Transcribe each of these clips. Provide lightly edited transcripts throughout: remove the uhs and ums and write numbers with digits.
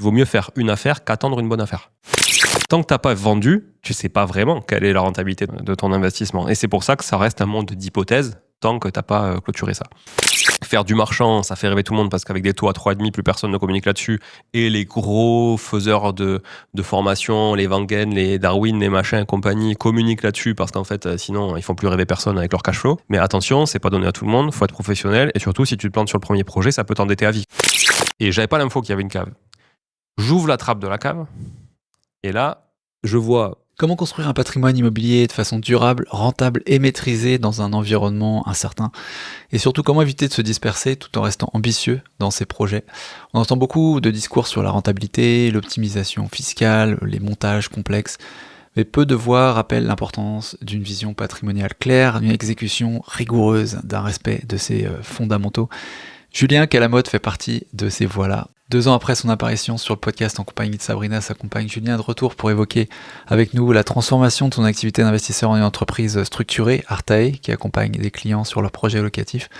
Il vaut mieux faire une affaire qu'attendre une bonne affaire. Tant que tu n'as pas vendu, tu ne sais pas vraiment quelle est la rentabilité de ton investissement. Et c'est pour ça que ça reste un monde d'hypothèses tant que tu n'as pas clôturé ça. Faire du marchand, ça fait rêver tout le monde parce qu'avec des taux à 3,5, plus personne ne communique là-dessus. Et les gros faiseurs de formation, les Wangen, les Darwin, les machins et compagnie communiquent là-dessus parce qu'en fait, sinon, ils font plus rêver personne avec leur cash flow. Mais attention, c'est pas donné à tout le monde, faut être professionnel. Et surtout, si tu te plantes sur le premier projet, ça peut t'endetter à vie. Et j'avais pas l'info qu'il y avait une cave. J'ouvre la trappe de la cave et là, je vois... Comment construire un patrimoine immobilier de façon durable, rentable et maîtrisée dans un environnement incertain? Et surtout, comment éviter de se disperser tout en restant ambitieux dans ses projets? On entend beaucoup de discours sur la rentabilité, l'optimisation fiscale, les montages complexes, mais peu de voix rappellent l'importance d'une vision patrimoniale claire, d'une exécution rigoureuse, d'un respect de ses fondamentaux. Julien Calamotte fait partie de ces voix-là. 2 ans après son apparition sur le podcast en compagnie de Sabrina, s'accompagne Julien de retour pour évoquer avec nous la transformation de son activité d'investisseur en une entreprise structurée, Artae, qui accompagne des clients sur leurs projets locatifs,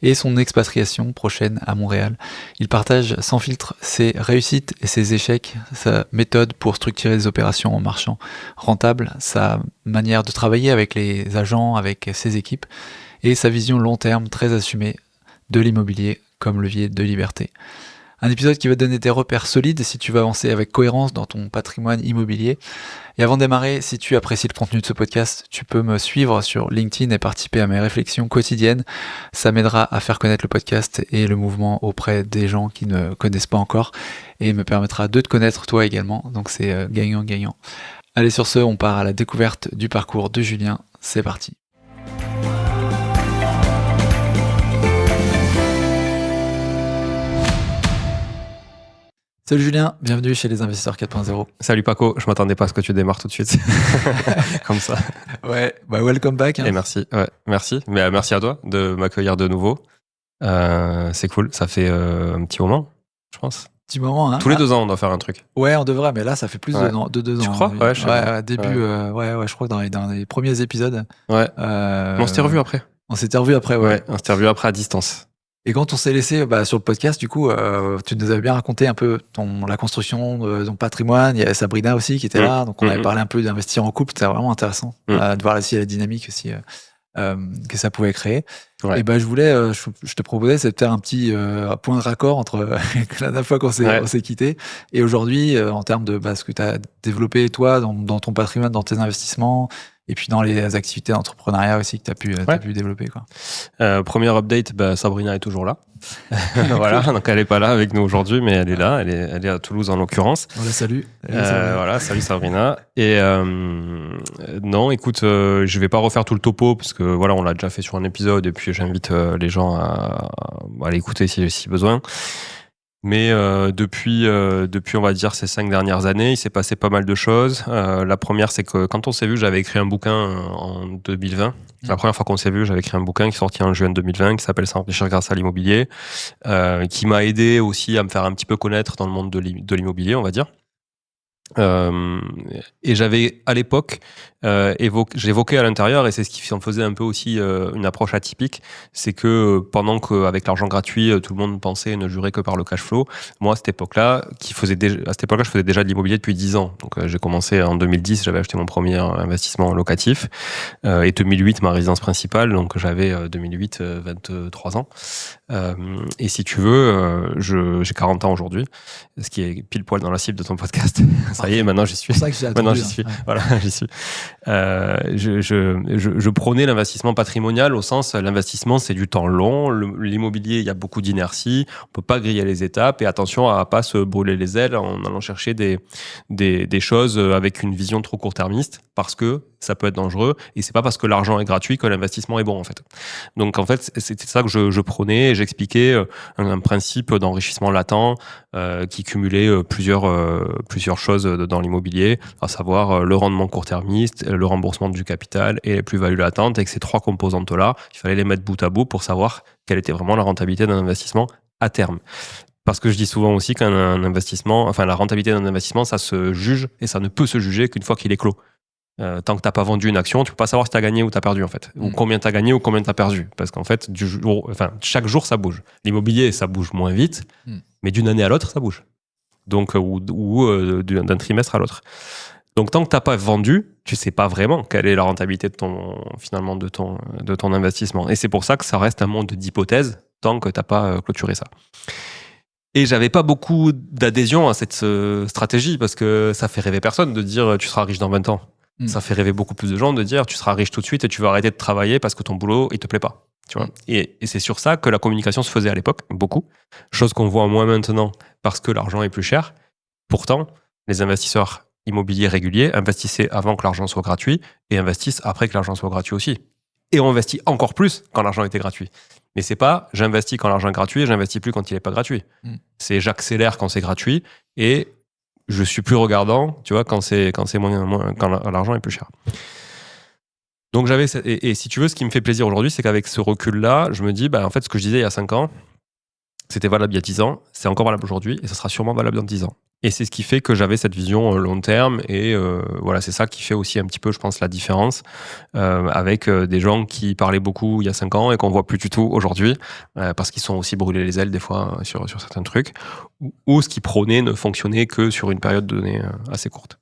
et son expatriation prochaine à Montréal. Il partage sans filtre ses réussites et ses échecs, sa méthode pour structurer des opérations en marchand rentable, sa manière de travailler avec les agents, avec ses équipes, et sa vision long terme très assumée de l'immobilier comme levier de liberté. Un épisode qui va te donner des repères solides si tu veux avancer avec cohérence dans ton patrimoine immobilier. Et avant de démarrer, si tu apprécies le contenu de ce podcast, tu peux me suivre sur LinkedIn et participer à mes réflexions quotidiennes. Ça m'aidera à faire connaître le podcast et le mouvement auprès des gens qui ne connaissent pas encore et me permettra de te connaître toi également. Donc c'est gagnant-gagnant. Allez, sur ce, on part à la découverte du parcours de Julien. C'est parti. Salut Julien, bienvenue chez les Investisseurs 4.0. Salut Paco, je m'attendais pas à ce que tu démarres tout de suite. Comme ça. Ouais, bah welcome back. Et merci, merci. Mais merci à toi de m'accueillir de nouveau. C'est cool, ça fait un petit moment, je pense. Petit moment, hein. Tous les 2 ans, on doit faire un truc. Ouais, on devrait, mais là, ça fait plus de 2 ans. Tu crois? Ouais, début, je crois que dans les premiers épisodes. Ouais. On s'était revu après. On s'était revu après, ouais. On s'était revu après à distance. Et quand on s'est laissé sur le podcast, du coup, tu nous avais bien raconté un peu la construction de ton patrimoine. Il y avait Sabrina aussi qui était là, donc on avait parlé un peu d'investir en couple. C'était vraiment intéressant de voir aussi la dynamique aussi que ça pouvait créer. Ouais. Et je te proposais, c'est de faire un petit point de raccord entre la dernière fois qu'on s'est quitté et aujourd'hui, en termes de ce que tu as développé toi dans ton patrimoine, dans tes investissements. Et puis dans les activités d'entrepreneuriat aussi que tu as pu développer, quoi. Première update, Sabrina est toujours là. Voilà, donc elle n'est pas là avec nous aujourd'hui, mais elle est là, elle est à Toulouse en l'occurrence. On la salue. Voilà, salut Sabrina. Et non, écoute, je vais pas refaire tout le topo parce que voilà, on l'a déjà fait sur un épisode et puis j'invite les gens à l'écouter si besoin. Mais depuis on va dire ces 5 dernières années, il s'est passé pas mal de choses. La première, c'est que quand on s'est vu, j'avais écrit un bouquin en 2020. La première fois qu'on s'est vu, j'avais écrit un bouquin qui est sorti en juin 2020 qui s'appelle S'enrichir grâce à l'immobilier, qui m'a aidé aussi à me faire un petit peu connaître dans le monde de l'immobilier, on va dire. Et j'avais à l'époque j'évoquais à l'intérieur, et c'est ce qui en faisait un peu aussi une approche atypique, c'est que pendant qu'avec l'argent gratuit tout le monde pensait et ne jurait que par le cash flow, moi à cette époque-là je faisais déjà de l'immobilier depuis 10 ans. Donc j'ai commencé en 2010, j'avais acheté mon premier investissement locatif, et 2008 ma résidence principale, donc j'avais 2008 23 ans, et si tu veux j'ai 40 ans aujourd'hui, ce qui est pile poil dans la cible de ton podcast. Ça y est, maintenant j'y suis. C'est pour ça que j'ai attendu. Maintenant j'y suis. Ouais. Voilà, j'y suis. Je prônais l'investissement patrimonial au sens, l'investissement c'est du temps long, l'immobilier il y a beaucoup d'inertie, on peut pas griller les étapes, et attention à pas se brûler les ailes en allant chercher des choses avec une vision trop court-termiste, parce que ça peut être dangereux, et c'est pas parce que l'argent est gratuit que l'investissement est bon en fait. Donc en fait c'était ça que je prônais, et j'expliquais un principe d'enrichissement latent qui cumulait plusieurs choses dans l'immobilier, à savoir le rendement court-termiste, le remboursement du capital et les plus-values latentes, et que ces 3 composantes-là, il fallait les mettre bout à bout pour savoir quelle était vraiment la rentabilité d'un investissement à terme. Parce que je dis souvent aussi qu'un investissement, la rentabilité d'un investissement, ça se juge, et ça ne peut se juger qu'une fois qu'il est clos. Tant que tu n'as pas vendu une action, tu ne peux pas savoir si tu as gagné ou tu as perdu, en fait. Ou combien tu as gagné ou combien tu as perdu. Parce qu'en fait, chaque jour, ça bouge. L'immobilier, ça bouge moins vite, mais d'une année à l'autre, ça bouge. Donc, d'un trimestre à l'autre. Donc, tant que tu n'as pas vendu, tu ne sais pas vraiment quelle est la rentabilité de ton investissement. Et c'est pour ça que ça reste un monde d'hypothèses tant que tu n'as pas clôturé ça. Et j'avais pas beaucoup d'adhésion à cette stratégie parce que ça fait rêver personne de dire tu seras riche dans 20 ans. Ça fait rêver beaucoup plus de gens de dire tu seras riche tout de suite et tu vas arrêter de travailler parce que ton boulot, il te plaît pas. Tu vois. Et c'est sur ça que la communication se faisait à l'époque, beaucoup. Chose qu'on voit moins maintenant parce que l'argent est plus cher. Pourtant, les investisseurs immobiliers réguliers investissaient avant que l'argent soit gratuit et investissent après que l'argent soit gratuit aussi. Et on investit encore plus quand l'argent était gratuit. Mais c'est pas j'investis quand l'argent est gratuit et j'investis plus quand il n'est pas gratuit. C'est j'accélère quand c'est gratuit et je suis plus regardant, tu vois, quand l'argent est plus cher. Donc et si tu veux, ce qui me fait plaisir aujourd'hui, c'est qu'avec ce recul-là, je me dis, en fait, ce que je disais il y a 5 ans, c'était valable il y a 10 ans, c'est encore valable aujourd'hui et ça sera sûrement valable dans 10 ans. Et c'est ce qui fait que j'avais cette vision long terme et voilà, c'est ça qui fait aussi un petit peu, je pense, la différence avec des gens qui parlaient beaucoup il y a 5 ans et qu'on voit plus du tout aujourd'hui parce qu'ils sont aussi brûlés les ailes des fois sur certains trucs ou ce qu'ils prônaient ne fonctionnait que sur une période donnée assez courte.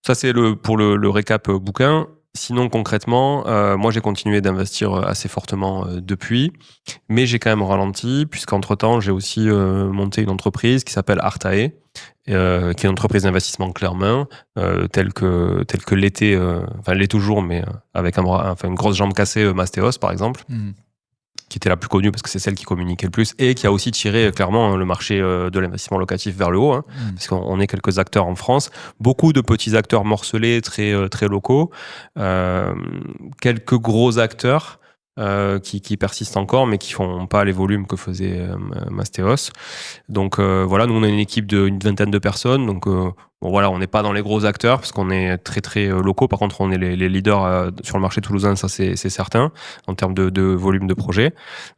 Ça, c'est pour le récap bouquin. Sinon, concrètement, moi, j'ai continué d'investir assez fortement depuis, mais j'ai quand même ralenti, puisqu'entre-temps, j'ai aussi monté une entreprise qui s'appelle Artae, qui est une entreprise d'investissement clé en main, telle que l'était, enfin, l'est toujours, mais avec une grosse jambe cassée, Mastéos, par exemple. Qui était la plus connue parce que c'est celle qui communiquait le plus et qui a aussi tiré clairement le marché de l'investissement locatif vers le haut, parce qu'on est quelques acteurs en France, beaucoup de petits acteurs morcelés, très, très locaux, quelques gros acteurs qui persistent encore mais qui font pas les volumes que faisait Mastéos. Donc voilà, nous on a une équipe d'une 20aine de personnes, donc bon voilà, on n'est pas dans les gros acteurs parce qu'on est très très locaux. Par contre, on est les leaders sur le marché toulousain, ça c'est certain en termes de volume de projet.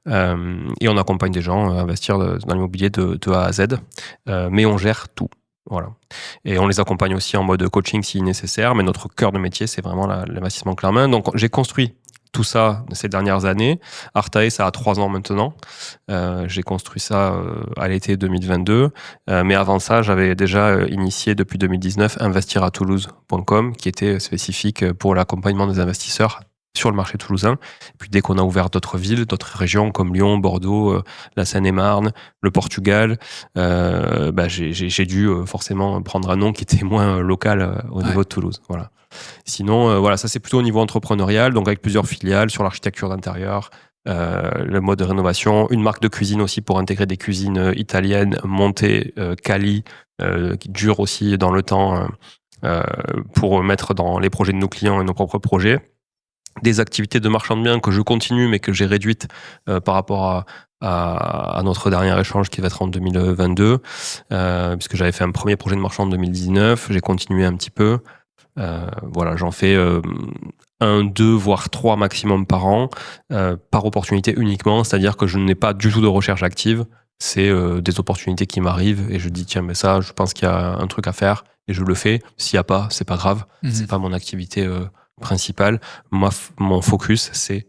Et on accompagne des gens à investir dans l'immobilier de A à Z, mais on gère tout. Voilà. Et on les accompagne aussi en mode coaching si nécessaire, mais notre cœur de métier c'est vraiment l'investissement clé en main. Donc j'ai construit tout ça ces dernières années. Artae, ça a 3 ans maintenant. J'ai construit ça à l'été 2022. Mais avant ça, j'avais déjà initié depuis 2019 investiratoulouse.com qui était spécifique pour l'accompagnement des investisseurs sur le marché toulousain. Et puis dès qu'on a ouvert d'autres villes, d'autres régions comme Lyon, Bordeaux, la Seine-et-Marne, le Portugal, j'ai dû forcément prendre un nom qui était moins local au niveau de Toulouse. Voilà. Sinon, voilà, ça c'est plutôt au niveau entrepreneurial, donc avec plusieurs filiales sur l'architecture d'intérieur, le mode de rénovation, une marque de cuisine aussi pour intégrer des cuisines italiennes, montées, quali, qui durent aussi dans le temps pour mettre dans les projets de nos clients et nos propres projets. Des activités de marchand de biens que je continue mais que j'ai réduites par rapport à notre dernier échange qui va être en 2022, puisque j'avais fait un premier projet de marchand en 2019, j'ai continué un petit peu. Voilà, j'en fais 1, 2, voire 3 maximum par an, par opportunité uniquement, c'est-à-dire que je n'ai pas du tout de recherche active, c'est des opportunités qui m'arrivent et je dis tiens mais ça je pense qu'il y a un truc à faire et je le fais, s'il n'y a pas c'est pas grave, c'est pas mon activité principale. Moi, mon focus c'est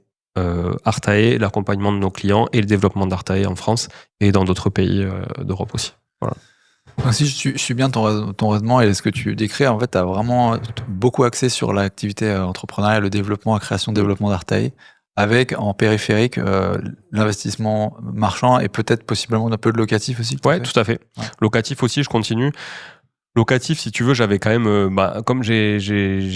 Artae, l'accompagnement de nos clients et le développement d'Artae en France et dans d'autres pays d'Europe aussi. Voilà. Donc, si je suis bien ton raisonnement et ce que tu décris, en fait, tu as vraiment beaucoup axé sur l'activité entrepreneuriale, le développement, la création, développement d'Artae, avec en périphérique l'investissement marchand et peut-être possiblement un peu de locatif aussi. Ouais, tout à fait. Ouais. Locatif aussi, je continue. Locatif, si tu veux, j'avais quand même, comme j'ai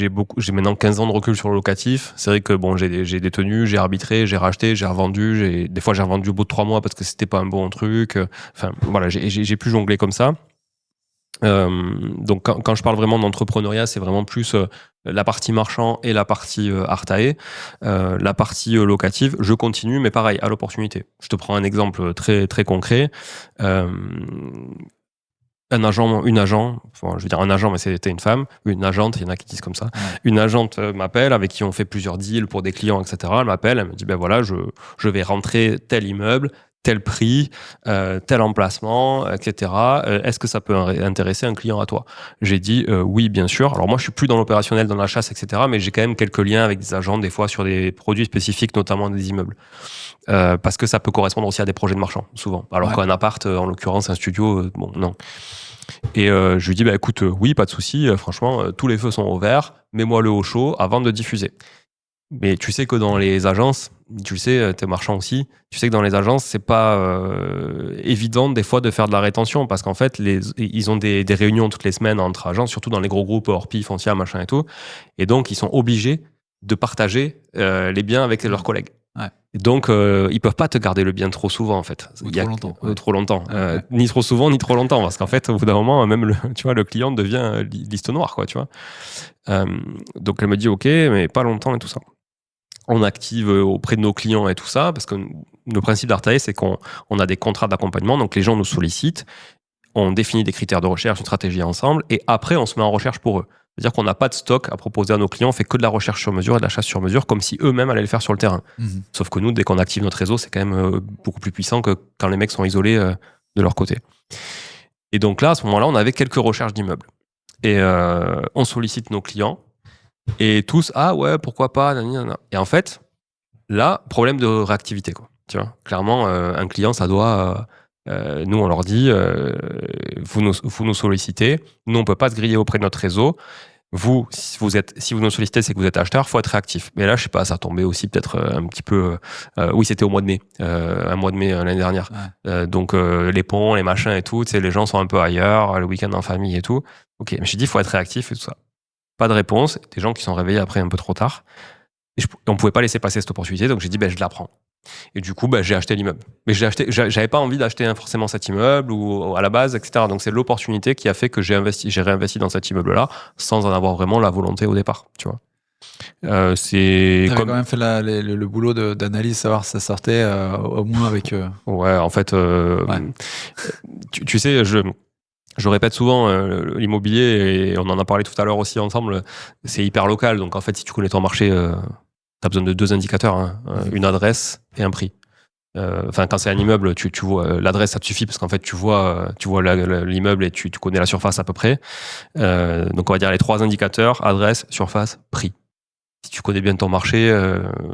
maintenant 15 ans de recul sur le locatif, c'est vrai que bon, j'ai détenu, j'ai arbitré, j'ai racheté, j'ai revendu, des fois j'ai revendu au bout de 3 mois parce que c'était pas un bon truc. Enfin, voilà, j'ai pu jongler comme ça. Donc quand je parle vraiment d'entrepreneuriat, c'est vraiment plus la partie marchand et la partie Artae. La partie locative, je continue, mais pareil, à l'opportunité. Je te prends un exemple très, très concret. Un agent, enfin, je veux dire un agent, mais c'était une femme, une agente, il y en a qui disent comme ça. Ouais. Une agente m'appelle, avec qui on fait plusieurs deals pour des clients, etc. Elle m'appelle, elle me dit, ben voilà, je vais rentrer tel immeuble, tel prix, tel emplacement, etc. Est-ce que ça peut intéresser un client à toi? J'ai dit oui, bien sûr. Alors moi, je suis plus dans l'opérationnel, dans la chasse, etc. Mais j'ai quand même quelques liens avec des agents, des fois, sur des produits spécifiques, notamment des immeubles. Parce que ça peut correspondre aussi à des projets de marchand, souvent. Alors qu'un appart, en l'occurrence, un studio, bon, non. Et je lui dis, écoute, oui, pas de souci, franchement, tous les feux sont ouverts, mets-moi le haut chaud avant de diffuser. Mais tu sais que dans les agences, tu le sais, t'es marchand aussi, tu sais que dans les agences, c'est pas évident des fois de faire de la rétention parce qu'en fait, ils ont des réunions toutes les semaines entre agences, surtout dans les gros groupes, Orpi, Foncia, machin et tout. Et donc, ils sont obligés de partager les biens avec leurs collègues. Ouais. Donc, ils peuvent pas te garder le bien trop souvent, en fait. Ou trop longtemps. Trop longtemps. Ni trop souvent, ni trop longtemps. Parce qu'en fait, au bout d'un moment, même le client devient liste noire, quoi, tu vois. Donc, elle me dit, OK, mais pas longtemps et tout ça. On active auprès de nos clients et tout ça, parce que le principe d'Artae, c'est qu'on a des contrats d'accompagnement, donc les gens nous sollicitent, on définit des critères de recherche, une stratégie ensemble, et après, on se met en recherche pour eux. C'est-à-dire qu'on n'a pas de stock à proposer à nos clients, on fait que de la recherche sur mesure et de la chasse sur mesure, comme si eux-mêmes allaient le faire sur le terrain. Sauf que nous, dès qu'on active notre réseau, c'est quand même beaucoup plus puissant que quand les mecs sont isolés de leur côté. Et donc là, à ce moment-là, on avait quelques recherches d'immeubles. Et on sollicite nos clients, et tous, ah ouais, pourquoi pas, nanana. Et en fait, là, problème de réactivité, quoi. Tu vois, clairement, un client, ça doit... nous, on leur dit, vous nous sollicitez, nous, on peut pas se griller auprès de notre réseau. Vous, si vous nous sollicitez, c'est que vous êtes acheteur, faut être réactif. Mais là, je sais pas, ça tombait aussi peut-être un petit peu... oui, c'était au mois de mai, un mois de mai l'année dernière. Ouais. Donc, les ponts, les machins et tout, tu sais, les gens sont un peu ailleurs, le week-end en famille et tout. Ok, mais j'ai dit, faut être réactif et tout ça. Pas de réponse, des gens qui sont réveillés après un peu trop tard. Et on pouvait pas laisser passer cette opportunité, donc j'ai dit, je la prends. Et du coup, j'ai acheté l'immeuble. Mais j'avais pas envie d'acheter forcément cet immeuble ou à la base, etc. Donc c'est l'opportunité qui a fait que j'ai réinvesti dans cet immeuble-là sans en avoir vraiment la volonté au départ, tu vois. T'avais quand même fait le boulot d'analyse, savoir si ça sortait au moins avec... Ouais, en fait, tu sais, je répète souvent, l'immobilier, et on en a parlé tout à l'heure aussi ensemble, c'est hyper local. Donc en fait, si tu connais ton marché, tu as besoin de 2 indicateurs, hein, une adresse et un prix. Enfin, quand c'est un immeuble, tu vois l'adresse, ça te suffit parce qu'en fait, tu vois l'immeuble et tu connais la surface à peu près. Donc on va dire les 3 indicateurs, adresse, surface, prix. Si tu connais bien ton marché,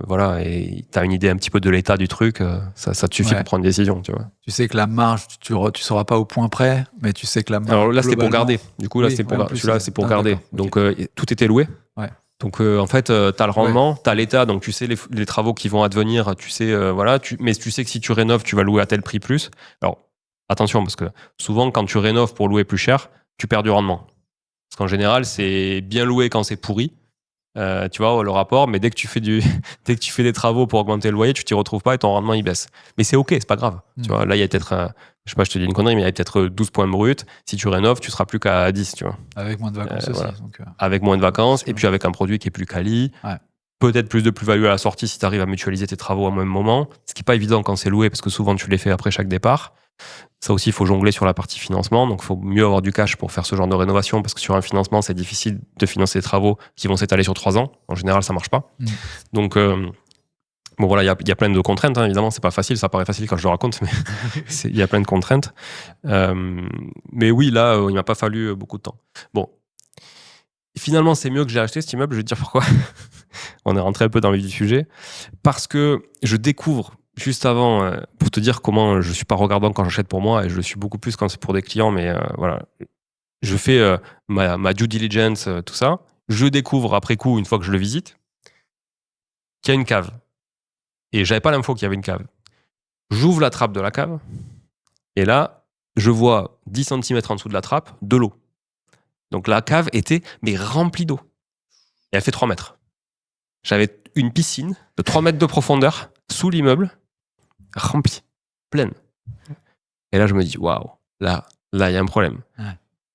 voilà, et tu as une idée un petit peu de l'état du truc, ça te suffit pour prendre une décision, tu vois. Tu sais que la marge, tu sauras pas au point près, mais tu sais que la marge... Alors là, c'était pour garder. Du coup, là, celui-là, c'est pour garder. Donc, tout était loué. Ouais. Donc, en fait, tu as le rendement, tu as l'état, donc tu sais les travaux qui vont advenir, tu sais, voilà, mais tu sais que si tu rénoves, tu vas louer à tel prix plus. Alors, attention, parce que souvent, quand tu rénoves pour louer plus cher, tu perds du rendement. Parce qu'en général, c'est bien loué quand c'est pourri. Tu vois le rapport, mais dès que tu fais des travaux pour augmenter le loyer, tu t'y retrouves pas et ton rendement il baisse. Mais c'est ok, c'est pas grave. Tu vois, là il y a peut-être, je sais pas, je te dis une connerie, mais il y a peut-être 12 points bruts. Si tu rénoves, tu seras plus qu'à 10, tu vois. Avec moins de vacances aussi. Voilà. Donc, avec moins de vacances et puis avec un produit qui est plus quali. Ouais. Peut-être plus de plus-value à la sortie si tu arrives à mutualiser tes travaux au même moment. Ce qui est pas évident quand c'est loué parce que souvent tu les fais après chaque départ. Ça aussi, il faut jongler sur la partie financement. Donc, il faut mieux avoir du cash pour faire ce genre de rénovation parce que sur un financement, c'est difficile de financer des travaux qui vont s'étaler sur 3 ans. En général, ça marche pas. Donc, bon, voilà, il y a plein de contraintes. Hein. Évidemment, c'est pas facile. Ça paraît facile quand je le raconte, mais il y a plein de contraintes. Mais oui, là, il m'a pas fallu beaucoup de temps. Bon. Finalement, c'est mieux que j'ai acheté cet immeuble. Je vais te dire pourquoi. On est rentré un peu dans le vif du sujet. Parce que je découvre juste avant, pour te dire comment je suis pas regardant quand j'achète pour moi, et je le suis beaucoup plus quand c'est pour des clients, mais voilà. Je fais ma due diligence, tout ça. Je découvre après coup, une fois que je le visite, qu'il y a une cave. Et j'avais pas l'info qu'il y avait une cave. J'ouvre la trappe de la cave, et là, je vois 10 cm en dessous de la trappe, de l'eau. Donc la cave était remplie d'eau. Et elle fait 3 mètres. J'avais une piscine de 3 mètres de profondeur sous l'immeuble, remplie, pleine. Et là, je me dis, waouh, là, il y a un problème. Ouais.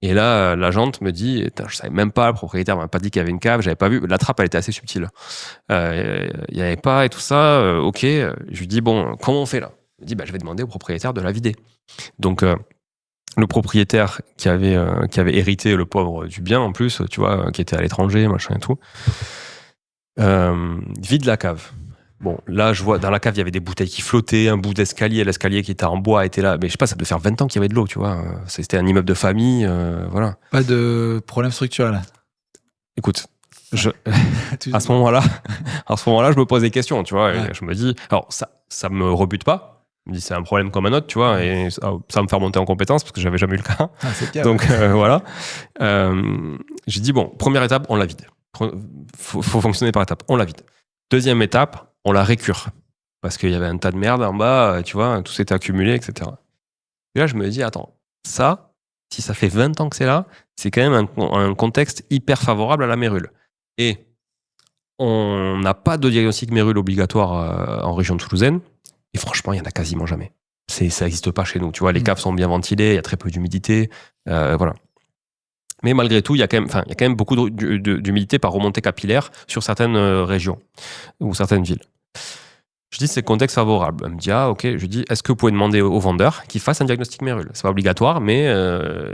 Et là, l'agente me dit, je savais même pas, le propriétaire m'a pas dit qu'il y avait une cave, j'avais pas vu. La trappe, elle était assez subtile. Il y avait pas et tout ça. Ok. Je lui dis, bon, comment on fait là? Il me dit, je vais demander au propriétaire de la vider. Donc, le propriétaire qui avait hérité, le pauvre, du bien en plus, tu vois, qui était à l'étranger, machin et tout, vide la cave. Bon, là, je vois, dans la cave, il y avait des bouteilles qui flottaient, un bout d'escalier, l'escalier qui était en bois était là. Mais je sais pas, ça devait faire 20 ans qu'il y avait de l'eau, tu vois. C'était un immeuble de famille, voilà. Pas de problème structurel. Écoute, à ce moment-là, je me pose des questions, tu vois. Ouais. Et je me dis, alors, ça me rebute pas. Je me dis, c'est un problème comme un autre, tu vois. Et ça va me faire monter en compétence parce que j'avais jamais eu le cas. Ah, c'est le cas, Donc, voilà. J'ai dit, bon, première étape, on la vide. Faut fonctionner par étape. On la vide. Deuxième étape, on la récure. Parce qu'il y avait un tas de merde en bas, tu vois, tout s'était accumulé, etc. Et là, je me dis, attends, ça, si ça fait 20 ans que c'est là, c'est quand même un contexte hyper favorable à la mérule. Et on n'a pas de diagnostic mérule obligatoire en région toulousaine. Et franchement, il n'y en a quasiment jamais. Ça n'existe pas chez nous. Tu vois, les caves sont bien ventilées, il y a très peu d'humidité. Voilà. Mais malgré tout, il y a quand même beaucoup d'humidité par remontée capillaire sur certaines régions ou certaines villes. Je dis c'est le contexte favorable. Elle me dit ok. Je dis est-ce que vous pouvez demander au vendeur qu'il fasse un diagnostic mérule. C'est pas obligatoire, mais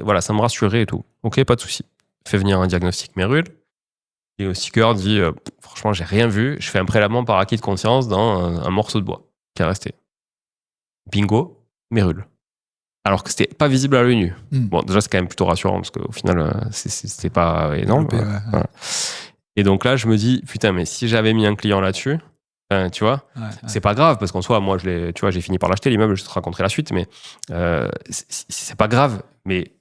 voilà, ça me rassurait et tout. Ok, pas de souci. Fait venir un diagnostic mérule. Et le sticker dit franchement j'ai rien vu. Je fais un prélèvement par acquis de conscience dans un morceau de bois qui est resté. Bingo, mérule. Alors que c'était pas visible à l'œil nu. Bon, déjà, c'est quand même plutôt rassurant parce qu'au final, c'était pas énorme. Voilà. Et donc là, je me dis, putain, mais si j'avais mis un client là-dessus, tu vois, c'est pas grave parce qu'en soi, moi, j'ai fini par l'acheter, l'immeuble, je te raconterai la suite, mais c'est pas grave. Mais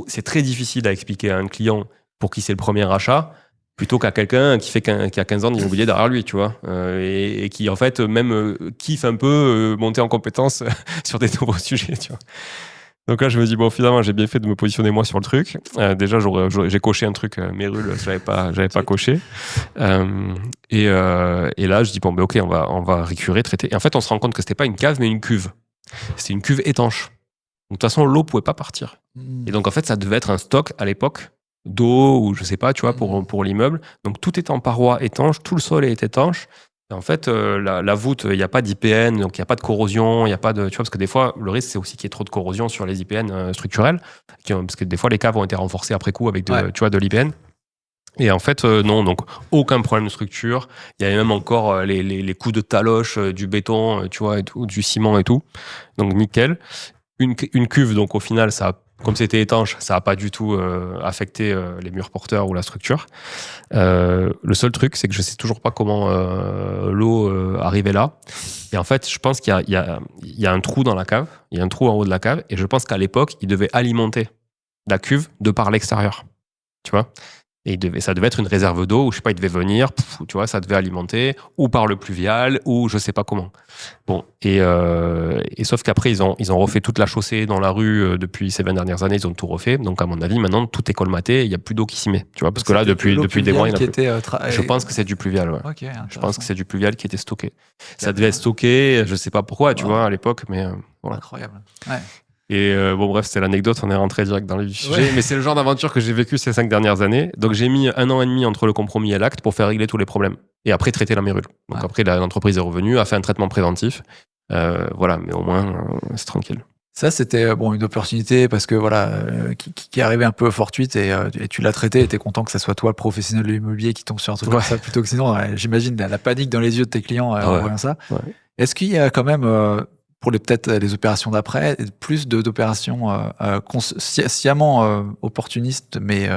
c'est très difficile à expliquer à un client pour qui c'est le premier achat plutôt qu'à quelqu'un qui a 15 ans d'immobilier derrière lui, tu vois, et qui en fait même kiffe un peu monter en compétence sur des nouveaux sujets, tu vois. Donc là, je me dis bon, finalement, j'ai bien fait de me positionner moi sur le truc. Déjà, j'ai coché un truc mérule, j'avais pas coché. Et là, je dis bon, ben ok, on va récurer, traiter. Et en fait, on se rend compte que c'était pas une cave, mais une cuve. C'était une cuve étanche. Donc de toute façon, l'eau pouvait pas partir. Et donc en fait, ça devait être un stock à l'époque d'eau ou je sais pas, tu vois, pour l'immeuble. Donc tout est en paroi étanche, tout le sol est étanche. Et en fait, la voûte, il n'y a pas d'IPN, donc il n'y a pas de corrosion, il n'y a pas de, tu vois, parce que des fois, le risque c'est aussi qu'il y ait trop de corrosion sur les IPN structurels, parce que des fois les caves ont été renforcées après coup avec tu vois, de l'IPN. Et en fait, non, donc aucun problème de structure. Il y avait même encore les coups de taloche du béton, tu vois, et tout, du ciment et tout. Donc nickel. Une cuve, donc au final, comme c'était étanche, ça n'a pas du tout affecté les murs porteurs ou la structure. Le seul truc, c'est que je sais toujours pas comment l'eau arrivait là. Et en fait, je pense qu'il y a un trou dans la cave, il y a un trou en haut de la cave, et je pense qu'à l'époque, il devait alimenter la cuve de par l'extérieur. Tu vois ? Et ça devait être une réserve d'eau où, je sais pas, il devait venir, tu vois, ça devait alimenter, ou par le pluvial, ou je sais pas comment. Bon, et sauf qu'après, ils ont refait toute la chaussée dans la rue depuis ces 20 dernières années, ils ont tout refait. Donc, à mon avis, maintenant, tout est colmaté, il n'y a plus d'eau qui s'y met. Tu vois, parce que là, depuis des mois, il y en a plus. Je pense que c'est du pluvial, ouais. Okay, je pense que c'est du pluvial qui était stocké. Ça devait être stocké, je sais pas pourquoi, tu vois, à l'époque, mais voilà. Incroyable. Ouais. Et bon, bref, c'était l'anecdote, on est rentré direct dans le sujet. Mais c'est le genre d'aventure que j'ai vécu ces 5 dernières années. Donc, j'ai mis 1 an et demi entre le compromis et l'acte pour faire régler tous les problèmes. Et après, traiter la mérule. Donc, après, l'entreprise est revenue, a fait un traitement préventif. Voilà, mais au moins, c'est tranquille. Ça, c'était une opportunité parce que voilà, qui arrivait un peu fortuite et tu l'as traité et t'es content que ça soit toi, le professionnel de l'immobilier, qui tombe sur un truc comme ça plutôt que sinon, j'imagine la panique dans les yeux de tes clients en voyant ça. Ouais. Est-ce qu'il y a quand même, pour peut-être les opérations d'après, plus d'opérations sciemment opportunistes, mais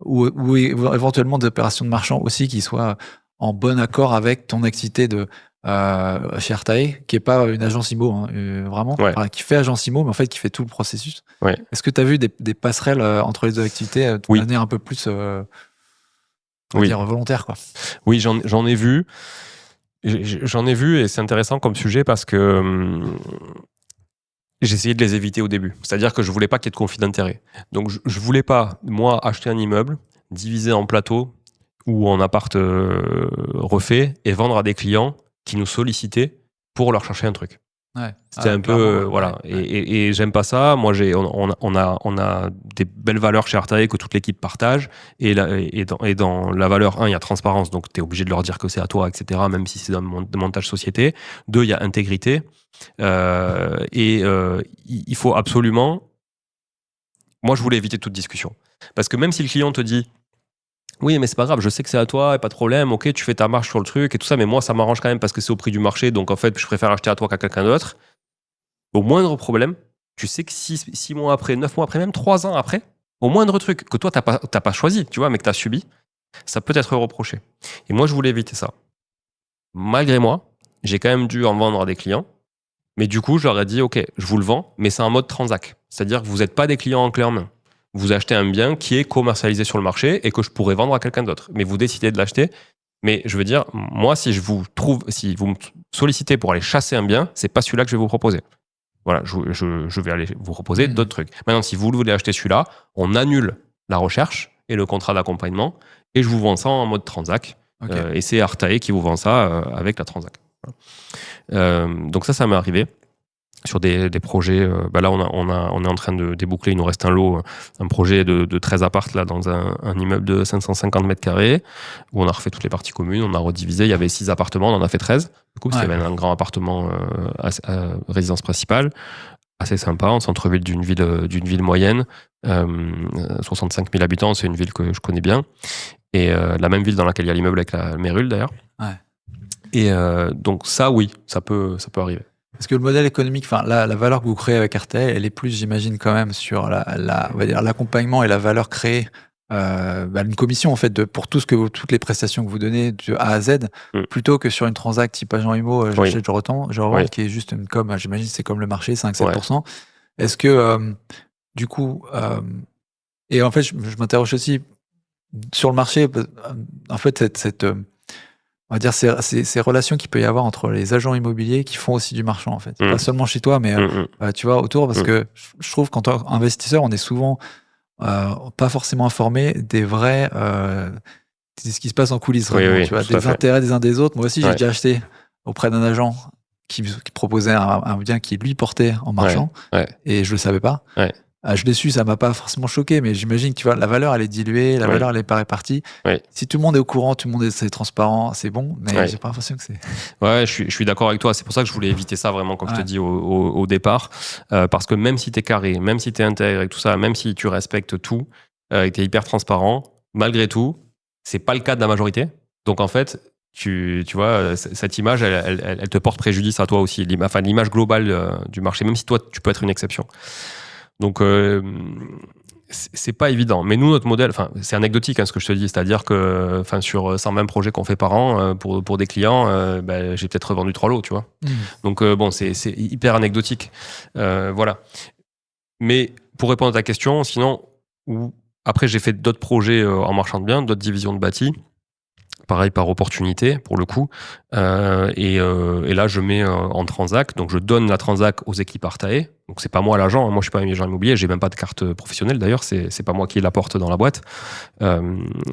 ou éventuellement des opérations de marchands aussi qui soient en bon accord avec ton activité chez Artae, qui est pas une agence IMO, vraiment, qui fait agence IMO, mais en fait qui fait tout le processus. Ouais. Est-ce que tu as vu des passerelles entre les deux activités de manière un peu plus dire volontaire, quoi? Oui, j'en ai vu. J'en ai vu et c'est intéressant comme sujet parce que j'ai essayé de les éviter au début. C'est-à-dire que je voulais pas qu'il y ait de conflit d'intérêt. Donc je voulais pas, moi, acheter un immeuble, diviser en plateaux ou en appart refait et vendre à des clients qui nous sollicitaient pour leur chercher un truc. Ouais. C'était un peu voilà. Et j'aime pas ça. Moi, on a des belles valeurs chez Artae que toute l'équipe partage. Et dans la valeur 1, il y a transparence, donc tu es obligé de leur dire que c'est à toi, etc. Même si c'est dans le montage société. 2, il y a intégrité. Il faut absolument. Moi, je voulais éviter toute discussion parce que même si le client te dit Oui, mais c'est pas grave, je sais que c'est à toi, et pas de problème, ok, tu fais ta marge sur le truc et tout ça, mais moi, ça m'arrange quand même parce que c'est au prix du marché, donc en fait, je préfère acheter à toi qu'à quelqu'un d'autre. Au moindre problème, tu sais que 6 mois après, 9 mois après, même 3 ans après, au moindre truc que toi, t'as pas choisi, tu vois, mais que t'as subi, ça peut être reproché. Et moi, je voulais éviter ça. Malgré moi, j'ai quand même dû en vendre à des clients. Mais du coup, je leur ai dit, OK, je vous le vends, mais c'est en mode transac. C'est-à-dire que vous n'êtes pas des clients en clé en main. Vous achetez un bien qui est commercialisé sur le marché et que je pourrais vendre à quelqu'un d'autre. Mais vous décidez de l'acheter. Mais je veux dire, moi, si vous me sollicitez pour aller chasser un bien, c'est pas celui-là que je vais vous proposer. Voilà, je vais aller vous proposer d'autres trucs. Maintenant, si vous voulez acheter celui-là, on annule la recherche et le contrat d'accompagnement et je vous vends ça en mode transac. Et c'est Artae qui vous vend ça avec la transac. Donc ça m'est arrivé sur des projets. Là, on est en train de déboucler. Il nous reste un lot, un projet de 13 appartes là, dans un immeuble de 550 mètres carrés où on a refait toutes les parties communes. On a redivisé. Il y avait 6 appartements. On en a fait 13. Du coup, parce qu'il y avait un grand appartement résidence principale, assez sympa, en centre-ville d'une ville moyenne. 65 000 habitants. C'est une ville que je connais bien. Et la même ville dans laquelle il y a l'immeuble avec la Mérule, d'ailleurs. Ouais. Et donc ça, oui, ça peut arriver. Parce que le modèle économique, enfin la valeur que vous créez avec Artae, elle est plus, j'imagine, quand même sur on va dire l'accompagnement et la valeur créée, une commission en fait pour toutes les prestations que vous donnez de A à Z, plutôt que sur une transact type agent IMO, j'achète, je revends, qui est juste une com, j'imagine, c'est comme le marché, 5-7%. Est-ce que du coup, et en fait, je m'interroge aussi sur le marché, en fait, cette on va dire ces relations qu'il peut y avoir entre les agents immobiliers qui font aussi du marchand, en fait. Pas seulement chez toi, mais tu vois, autour, parce que je trouve qu'en tant qu'investisseur, on est souvent pas forcément informé des vrais ce qui se passe en coulisses, tu vois, des intérêts des uns des autres. Moi aussi, j'ai déjà acheté auprès d'un agent qui proposait un bien qui lui portait en marchand, et je le savais pas. Je l'ai su, ça m'a pas forcément choqué, mais j'imagine que tu vois, la valeur elle est diluée, la valeur elle est pas répartie. Si tout le monde est au courant, tout le monde est transparent, c'est bon, mais j'ai pas l'impression que c'est. Ouais, je suis d'accord avec toi. C'est pour ça que je voulais éviter ça vraiment, comme je te dis au départ, parce que même si t'es carré, même si t'es intègre et tout ça, même si tu respectes tout et t'es hyper transparent, malgré tout, c'est pas le cas de la majorité. Donc en fait, tu vois, cette image, elle te porte préjudice à toi aussi. L'image globale du marché, même si toi tu peux être une exception. Donc, c'est pas évident. Mais nous, notre modèle, c'est anecdotique ce que je te dis, c'est-à-dire que sur 120 projets qu'on fait par an pour des clients, j'ai peut-être revendu 3 lots, tu vois. Donc, c'est hyper anecdotique. Voilà. Mais pour répondre à ta question, sinon, après, j'ai fait d'autres projets en marchand de biens, d'autres divisions de bâti. Pareil, par opportunité, pour le coup. Et là, je mets en transac. Donc, je donne la transac aux équipes Artae. Donc, c'est pas moi l'agent. Moi, je suis pas un agent immobilier. J'ai même pas de carte professionnelle. D'ailleurs, c'est pas moi qui la porte dans la boîte.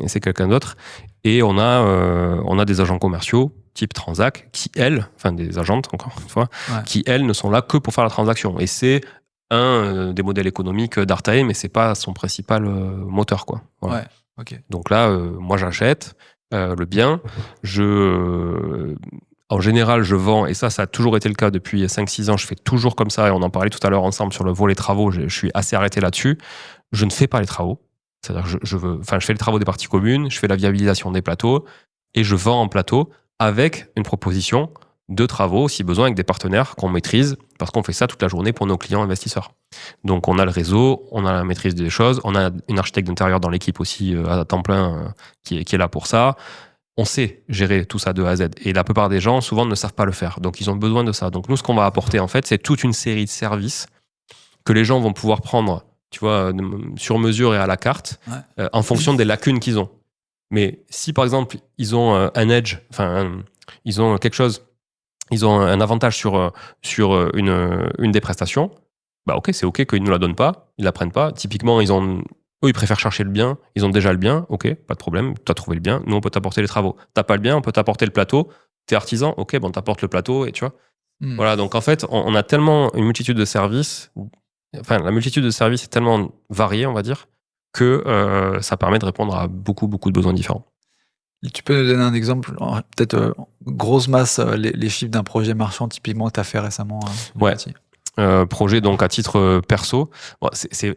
C'est quelqu'un d'autre. Et on a des agents commerciaux type transac qui, elles, des agentes, encore une fois, qui, elles, ne sont là que pour faire la transaction. Et c'est un des modèles économiques d'Artae, mais c'est pas son principal moteur, quoi. Voilà. Donc là, moi, j'achète le bien. En général, je vends, et ça a toujours été le cas depuis 5-6 ans. Je fais toujours comme ça, et on en parlait tout à l'heure ensemble sur le volet travaux. Je suis assez arrêté là-dessus. Je ne fais pas les travaux. C'est-à-dire que je fais les travaux des parties communes, je fais la viabilisation des plateaux, et je vends en plateau avec une proposition de travaux, si besoin, avec des partenaires qu'on maîtrise, parce qu'on fait ça toute la journée pour nos clients investisseurs. Donc, on a le réseau, on a la maîtrise des choses, on a une architecte d'intérieur dans l'équipe aussi à temps plein qui est là pour ça. On sait gérer tout ça de A à Z. Et la plupart des gens, souvent, ne savent pas le faire. Donc, ils ont besoin de ça. Donc, nous, ce qu'on va apporter, en fait, c'est toute une série de services que les gens vont pouvoir prendre, tu vois, sur mesure et à la carte, en fonction des lacunes qu'ils ont. Mais si, par exemple, ils ont un edge, ils ont quelque chose, ils ont un avantage sur une des prestations, ok, c'est ok qu'ils ne la donnent pas, ils la prennent pas. Typiquement, eux, ils préfèrent chercher le bien, ils ont déjà le bien, ok, pas de problème, tu as trouvé le bien, nous on peut t'apporter les travaux. T'as pas le bien, on peut t'apporter le plateau, t'es artisan, ok, on t'apporte le plateau, et tu vois. Voilà, donc en fait, on a tellement une multitude de services, la multitude de services est tellement variée, on va dire, que ça permet de répondre à beaucoup, beaucoup de besoins différents. Tu peux nous donner un exemple, peut-être grosse masse, les chiffres d'un projet marchand typiquement que tu as fait récemment? Projet donc à titre perso. Je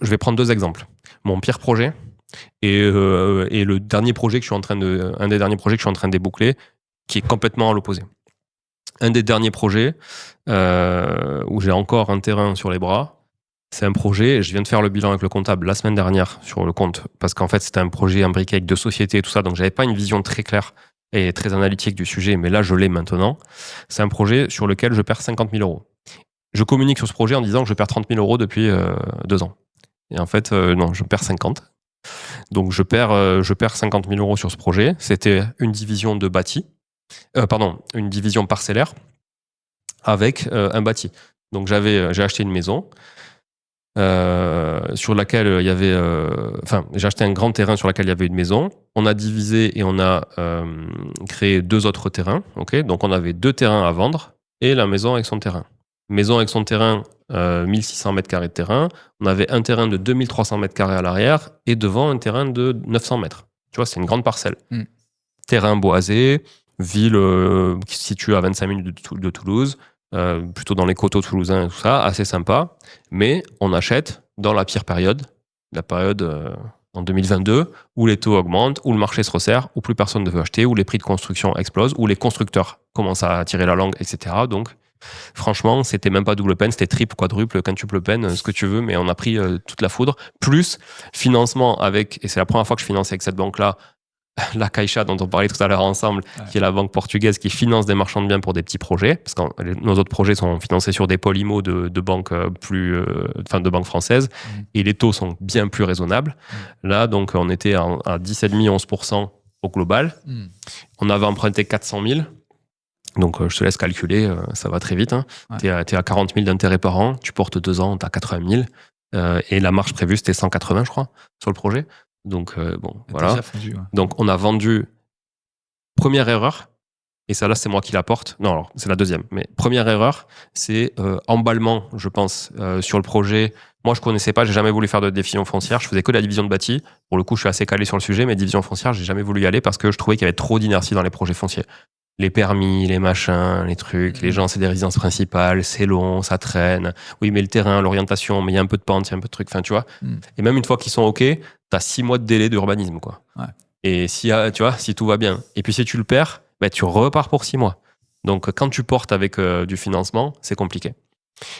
vais prendre 2 exemples. Mon pire projet, Et le dernier projet que je suis en train un des derniers projets que je suis en train de déboucler, qui est complètement à l'opposé. Un des derniers projets où j'ai encore un terrain sur les bras, c'est un projet, je viens de faire le bilan avec le comptable la semaine dernière sur le compte, parce qu'en fait c'était un projet imbriqué avec 2 sociétés et tout ça, donc j'avais pas une vision très claire et très analytique du sujet, mais là je l'ai maintenant. C'est un projet sur lequel je perds 50 000 euros. Je communique sur ce projet en disant que je perds 30 000 euros depuis 2 ans. Et en fait, non, je perds 50. Donc je perds 50 000 euros sur ce projet. C'était une division de bâti, une division parcellaire avec un bâti. Donc j'ai acheté une maison sur laquelle il y avait... j'ai acheté un grand terrain sur lequel il y avait une maison. On a divisé et on a créé 2 autres terrains. Okay, donc on avait 2 terrains à vendre et la maison avec son terrain. Maison avec son terrain, 1600 mètres carrés de terrain. On avait un terrain de 2300 mètres carrés à l'arrière et devant un terrain de 900 mètres. Tu vois, c'est une grande parcelle. Terrain boisé, ville qui se situe à 25 minutes de Toulouse, plutôt dans les coteaux toulousains et tout ça, assez sympa. Mais on achète dans la pire période, la période en 2022, où les taux augmentent, où le marché se resserre, où plus personne ne veut acheter, où les prix de construction explosent, où les constructeurs commencent à tirer la langue, etc. Donc, franchement, c'était même pas double peine, c'était triple, quadruple, quintuple peine, ce que tu veux, mais on a pris toute la foudre. Plus financement avec, et c'est la première fois que je finance avec cette banque-là, la Caixa dont on parlait tout à l'heure ensemble, qui est la banque portugaise qui finance des marchands de biens pour des petits projets, parce que nos autres projets sont financés sur des polymo de banques de banques françaises, et les taux sont bien plus raisonnables. Là, donc, on était à 10,5-11% au global. On avait emprunté 400 000. Donc, je te laisse calculer, ça va très vite. Hein. Ouais. T'es à 40 000 d'intérêt par an, tu portes 2 ans, t'as 80 000. Et la marge prévue, c'était 180, je crois, sur le projet. Donc, voilà. Fondu, ouais. Donc, on a vendu. Première erreur, et ça, là, c'est moi qui la porte. Non, alors, c'est la deuxième. Mais première erreur, c'est emballement, je pense, sur le projet. Moi, je connaissais pas, j'ai jamais voulu faire de division foncière. Je faisais que la division de bâti. Pour le coup, je suis assez calé sur le sujet, mais division foncière, j'ai jamais voulu y aller parce que je trouvais qu'il y avait trop d'inertie dans les projets fonciers. Les permis, les machins, les trucs, les gens, c'est des résidences principales, c'est long, ça traîne. Oui, mais le terrain, l'orientation, mais il y a un peu de pente, il y a un peu de trucs, enfin, tu vois. Et même une fois qu'ils sont OK, t'as 6 mois de délai d'urbanisme, quoi. Ouais. Et si tout va bien. Et puis, si tu le perds, tu repars pour 6 mois. Donc, quand tu portes avec du financement, c'est compliqué.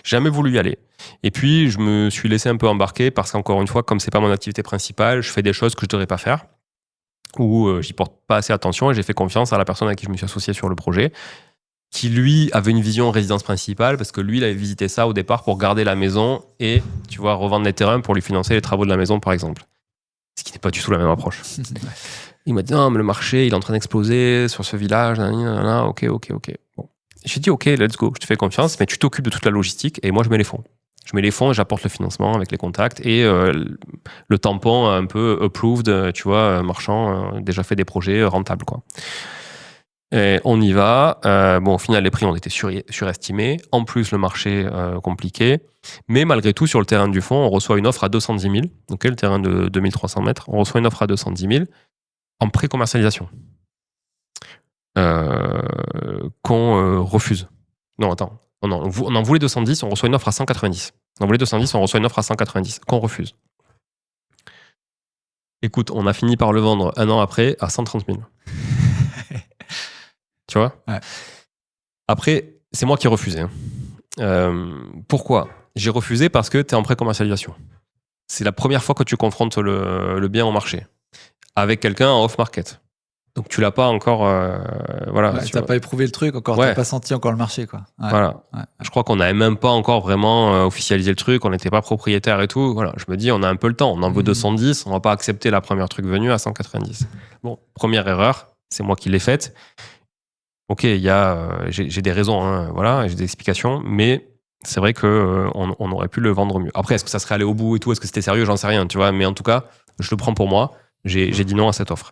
J'ai jamais voulu y aller. Et puis, je me suis laissé un peu embarquer parce qu'encore une fois, comme c'est pas mon activité principale, je fais des choses que je devrais pas faire, où j'y porte pas assez attention, et j'ai fait confiance à la personne avec qui je me suis associé sur le projet, qui lui avait une vision résidence principale, parce que lui il avait visité ça au départ pour garder la maison et tu vois revendre les terrains pour lui financer les travaux de la maison par exemple, ce qui n'est pas du tout la même approche. Il m'a dit non mais le marché il est en train d'exploser sur ce village, ok. Bon. J'ai dit ok, let's go, je te fais confiance, mais tu t'occupes de toute la logistique et moi je mets les fonds. Je mets les fonds et j'apporte le financement avec les contacts et le tampon un peu approved, tu vois, marchand, déjà fait des projets rentables, quoi. Et on y va. Au final, les prix ont été surestimés. En plus, le marché compliqué. Mais malgré tout, sur le terrain du fond, on reçoit une offre à 210 000. Donc, le terrain de 2300 mètres. On reçoit une offre à 210 000 en pré-commercialisation. Qu'on refuse. Non, attends. On en voulait 210, on reçoit une offre à 190. On en voulait 210, on reçoit une offre à 190, qu'on refuse. Écoute, on a fini par le vendre 1 an après à 130 000. Tu vois ? Ouais. Après, c'est moi qui ai refusé. Pourquoi ? J'ai refusé parce que tu es en pré-commercialisation. C'est la première fois que tu confrontes le bien au marché avec quelqu'un en off-market. Donc tu l'as pas encore, voilà. Ouais, t'as pas éprouvé le truc encore, t'as pas senti encore le marché, quoi. Ouais. Voilà. Ouais. Je crois qu'on n'avait même pas encore vraiment officialisé le truc, on n'était pas propriétaire et tout. Voilà. Je me dis, on a un peu le temps, on en veut 210, on va pas accepter la première truc venue à 190. Bon, première erreur, c'est moi qui l'ai faite. Ok, j'ai des raisons, hein, voilà, j'ai des explications, mais c'est vrai que on aurait pu le vendre mieux. Après, est-ce que ça serait allé au bout et tout, est-ce que c'était sérieux, j'en sais rien, tu vois. Mais en tout cas, je le prends pour moi. J'ai dit non à cette offre.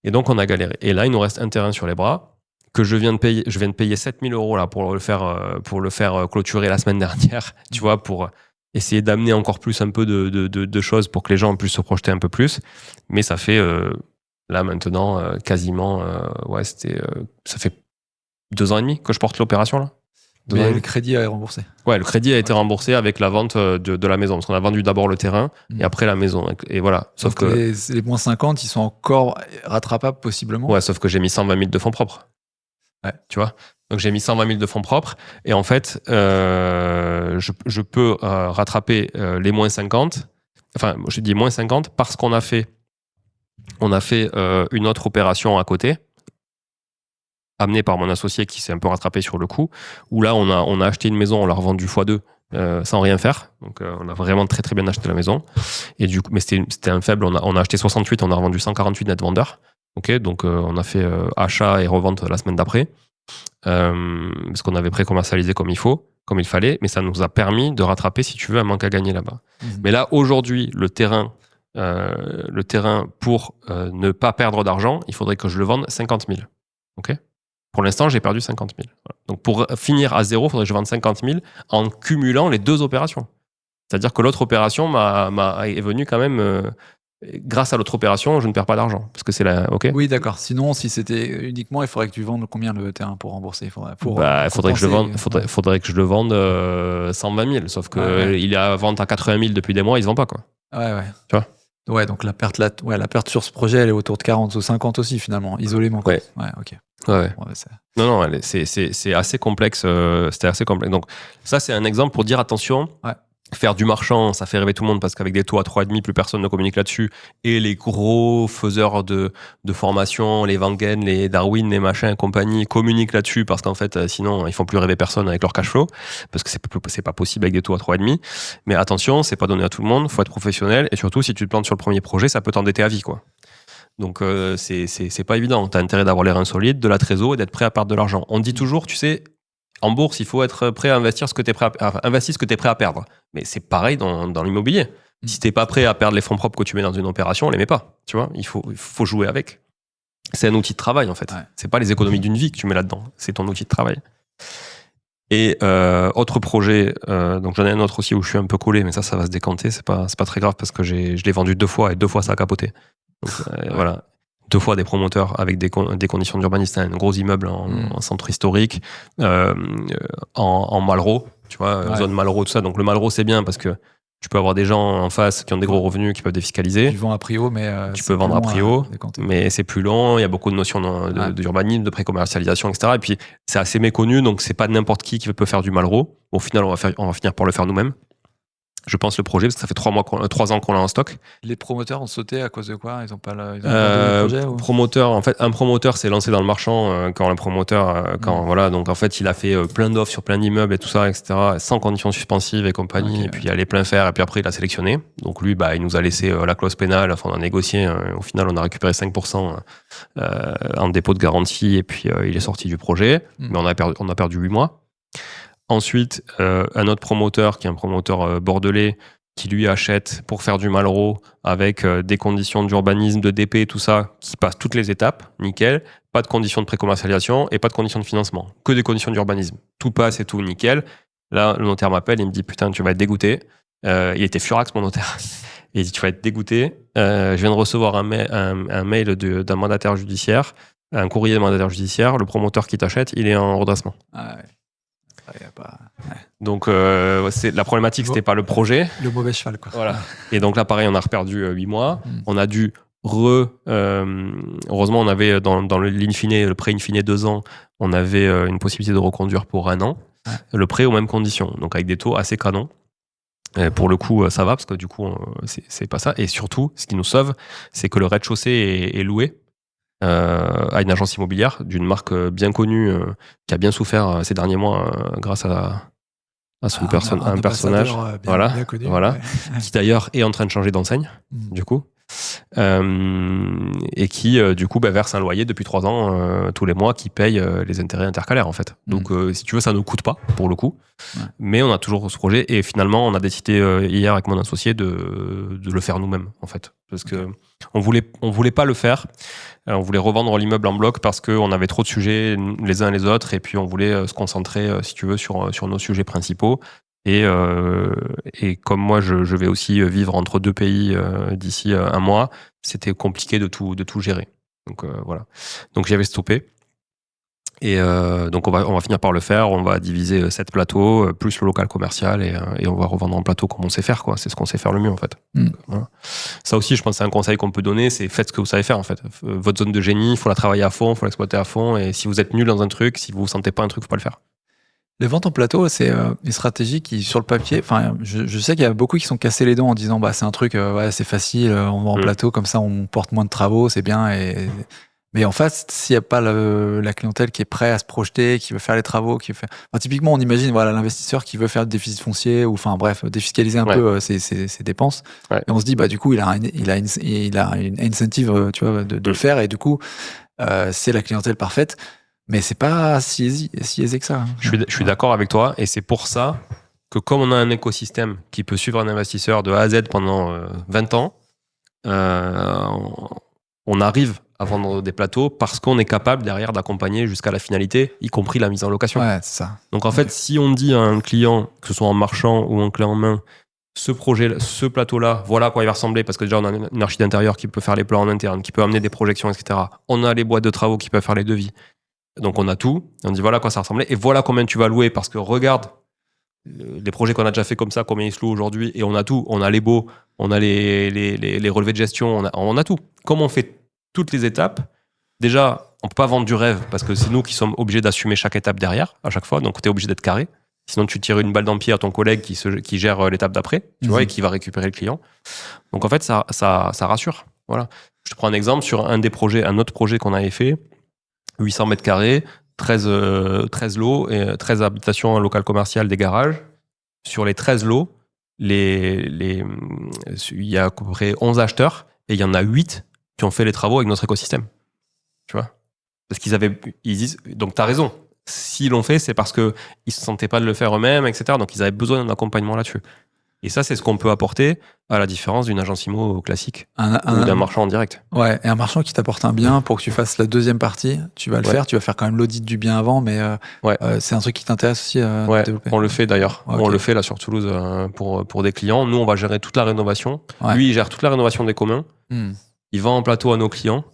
Et donc, on a galéré. Et là, il nous reste un terrain sur les bras que je viens de payer. Je viens de payer 7 000 € là, pour le faire clôturer la semaine dernière, tu vois, pour essayer d'amener encore plus un peu de choses pour que les gens puissent se projeter un peu plus. Mais ça fait, là, maintenant, quasiment, ça fait 2 ans et demi que je porte l'opération, là. Mais le crédit est remboursé. Ouais, le crédit a été remboursé avec la vente de la maison. Parce qu'on a vendu d'abord le terrain et après la maison. Et voilà. Sauf Donc que les moins 50, ils sont encore rattrapables possiblement. Ouais, sauf que j'ai mis 120 000 de fonds propres. Ouais. Tu vois? Donc j'ai mis 120 000 de fonds propres. Et en fait, je peux rattraper les moins 50. Enfin, je dis moins 50 parce qu'on a fait une autre opération à côté, amenée par mon associé qui s'est un peu rattrapé sur le coup, où là, on a acheté une maison, on l'a revendue x2 sans rien faire. Donc on a vraiment très très bien acheté la maison. Et du coup, mais c'était un faible, on a acheté 68, on a revendu 148 net vendeurs. Ok, donc on a fait achat et revente la semaine d'après, parce qu'on avait pré-commercialisé comme il fallait, mais ça nous a permis de rattraper, si tu veux, un manque à gagner là-bas. Mais là, aujourd'hui, le terrain pour ne pas perdre d'argent, il faudrait que je le vende 50 000. Ok. Pour l'instant, j'ai perdu 50 000. Voilà. Donc pour finir à zéro, il faudrait que je vende 50 000 en cumulant les deux opérations. C'est-à-dire que l'autre opération est venue quand même. Grâce à l'autre opération, je ne perds pas d'argent. Parce que c'est la. Ok. Oui, d'accord. Sinon, si c'était uniquement, il faudrait que tu vendes combien le terrain pour rembourser? Faudrait que je le vende. Faudrait que je le vende 120 000. Sauf que il est à vente à 80 000 depuis des mois, il se vend pas, quoi. Ouais. Tu vois? Ouais, donc la perte sur ce projet, elle est autour de 40 ou 50 aussi, finalement, isolément. Quoi. Ouais, ok. Ouais. Non, c'est assez complexe. C'était assez complexe. Donc, ça, c'est un exemple pour dire attention. Ouais. Faire du marchand, ça fait rêver tout le monde parce qu'avec des taux à 3,5, plus personne ne communique là-dessus. Et les gros faiseurs de formation, les Wangen, les Darwin, les machins et compagnie, communiquent là-dessus parce qu'en fait, sinon, ils font plus rêver personne avec leur cash flow parce que c'est pas possible avec des taux à 3,5. Mais attention, c'est pas donné à tout le monde. Faut être professionnel. Et surtout, si tu te plantes sur le premier projet, ça peut t'endetter à vie, quoi. Donc, c'est pas évident. T'as intérêt d'avoir les reins solides, de la trésor et d'être prêt à perdre de l'argent. On dit toujours, tu sais, en bourse, il faut être prêt à investir ce que t'es prêt à perdre. Mais c'est pareil dans l'immobilier. Si t'es pas prêt à perdre les fonds propres que tu mets dans une opération, on les met pas. Tu vois, il faut jouer avec. C'est un outil de travail, en fait. Ouais. C'est pas les économies d'une vie que tu mets là-dedans. C'est ton outil de travail. Et autre projet, donc j'en ai un autre aussi où je suis un peu collé, mais ça va se décanter. C'est pas très grave parce que je l'ai vendu 2 fois et 2 fois ça a capoté. Donc, voilà. 2 fois des promoteurs avec des conditions d'urbanisme, un gros immeuble en centre historique, en Malraux, tu vois, zone Malraux, tout ça. Donc le Malraux, c'est bien parce que tu peux avoir des gens en face qui ont des gros revenus, qui peuvent défiscaliser. Tu vends à Prio, mais tu peux vendre à Prio, mais c'est plus long. Il y a beaucoup de notions d'urbanisme, de pré-commercialisation, etc. Et puis c'est assez méconnu, donc c'est pas n'importe qui peut faire du Malraux. Au final, on va finir par le faire nous-mêmes. Je pense le projet, parce que ça fait 3 ans qu'on l'a en stock. Les promoteurs ont sauté à cause de quoi? Ils ont pas le projet ou... Promoteur, en fait, un promoteur s'est lancé dans le marchand quand le promoteur, voilà, donc en fait, il a fait plein d'offres sur plein d'immeubles et tout ça, etc., sans conditions suspensives et compagnie, okay. Et puis il allait plein faire, et puis après, il a sélectionné. Donc lui, il nous a laissé la clause pénale, enfin, on a négocié, au final, on a récupéré 5% en dépôt de garantie, et puis il est sorti du projet, mais on a perdu 8 mois. Ensuite, un autre promoteur, qui est un promoteur bordelais, qui lui achète pour faire du Malraux avec des conditions d'urbanisme, de DP, tout ça, qui passe toutes les étapes, nickel. Pas de conditions de pré-commercialisation et pas de conditions de financement. Que des conditions d'urbanisme. Tout passe et tout, nickel. Là, le notaire m'appelle, il me dit, putain, tu vas être dégoûté. Il était furax, mon notaire. Il dit, tu vas être dégoûté. Je viens de recevoir un mail d'un mandataire judiciaire, un courrier de mandataire judiciaire. Le promoteur qui t'achète, il est en redressement. Ah ouais. Donc la problématique, c'était pas le projet, le mauvais cheval, quoi. Voilà. Et donc là pareil, on a reperdu 8 mois. On a dû heureusement on avait dans le prêt in fine 2 ans, on avait une possibilité de reconduire pour 1 an, le prêt aux mêmes conditions, donc avec des taux assez canons. Pour le coup, ça va parce que du coup c'est pas ça. Et surtout, ce qui nous sauve, c'est que le rez-de-chaussée est loué à une agence immobilière d'une marque bien connue qui a bien souffert ces derniers mois grâce à un personnage bien connu, qui d'ailleurs est en train de changer d'enseigne du coup et qui du coup verse un loyer depuis 3 ans tous les mois, qui paye les intérêts intercalaires en fait. Donc si tu veux, ça ne coûte pas pour le coup, mais on a toujours ce projet et finalement on a décidé hier avec mon associé de le faire nous-mêmes en fait, parce que on voulait pas le faire. On voulait revendre l'immeuble en bloc parce qu'on avait trop de sujets les uns les autres, et puis on voulait se concentrer, si tu veux, sur nos sujets principaux. Et comme moi, je vais aussi vivre entre 2 pays d'ici 1 mois, c'était compliqué de tout gérer. Donc voilà. Donc j'avais stoppé. Et donc on va finir par le faire, on va diviser 7 plateaux, plus le local commercial, et on va revendre en plateau comme on sait faire, quoi. C'est ce qu'on sait faire le mieux, en fait. Donc, voilà. Ça aussi, je pense que c'est un conseil qu'on peut donner, c'est faites ce que vous savez faire, en fait. Votre zone de génie, il faut la travailler à fond, il faut l'exploiter à fond, et si vous êtes nul dans un truc, si vous ne sentez pas un truc, il ne faut pas le faire. Les ventes en plateau, c'est une stratégie qui, sur le papier, enfin, je sais qu'il y a beaucoup qui sont cassés les dents en disant, bah, c'est un truc, ouais, c'est facile, on va en plateau, comme ça, on porte moins de travaux, c'est bien. Mais en fait, s'il n'y a pas la clientèle qui est prête à se projeter, qui veut faire les travaux, enfin, typiquement, on imagine, voilà, l'investisseur qui veut faire du déficit foncier, ou, enfin, bref, défiscaliser un peu ses dépenses. Ouais. Et on se dit, bah, du coup, il a une incentive, tu vois, de le faire, et du coup, c'est la clientèle parfaite. Mais c'est pas si aisé que ça. Je suis d'accord avec toi, et c'est pour ça que comme on a un écosystème qui peut suivre un investisseur de A à Z pendant 20 ans, on arrive à vendre des plateaux parce qu'on est capable derrière d'accompagner jusqu'à la finalité, y compris la mise en location. Ouais, c'est ça. Donc en fait, si on dit à un client, que ce soit en marchand ou en clé en main, ce plateau-là, voilà à quoi il va ressembler, parce que déjà on a une archi d'intérieur qui peut faire les plans en interne, qui peut amener des projections, etc. On a les boîtes de travaux qui peuvent faire les devis. Donc on a tout, et on dit voilà à quoi ça ressemblait, et voilà combien tu vas louer, parce que regarde les projets qu'on a déjà fait comme ça, combien ils se louent aujourd'hui, et on a tout, on a les baux, on a les relevés de gestion, on a tout. Comme on fait toutes les étapes, déjà on peut pas vendre du rêve, parce que c'est nous qui sommes obligés d'assumer chaque étape derrière, à chaque fois, donc tu es obligé d'être carré, sinon tu tires une balle dans le pied à ton collègue qui gère l'étape d'après, tu vois, et qui va récupérer le client. Donc en fait ça rassure. Voilà. Je te prends un exemple sur un autre projet qu'on avait fait, 800 mètres carrés, 13 lots, et 13 habitations, un local commercial, des garages. Sur les 13 lots, il y a à peu près 11 acheteurs, et il y en a 8 qui ont fait les travaux avec notre écosystème. Tu vois ? Parce ils disent, donc t'as raison, s'ils l'ont fait, c'est parce qu'ils ne se sentaient pas de le faire eux-mêmes, etc. Donc ils avaient besoin d'un accompagnement là-dessus. Et ça, c'est ce qu'on peut apporter, à la différence d'une agence IMO classique ou d'un marchand en direct. Ouais, et un marchand qui t'apporte un bien pour que tu fasses la deuxième partie, tu vas le faire, tu vas faire quand même l'audit du bien avant, mais c'est un truc qui t'intéresse aussi à développer. On le fait d'ailleurs. Okay. On le fait là sur Toulouse pour des clients. Nous, on va gérer toute la rénovation. Ouais. Lui, il gère toute la rénovation des communs. Il vend en plateau à nos clients.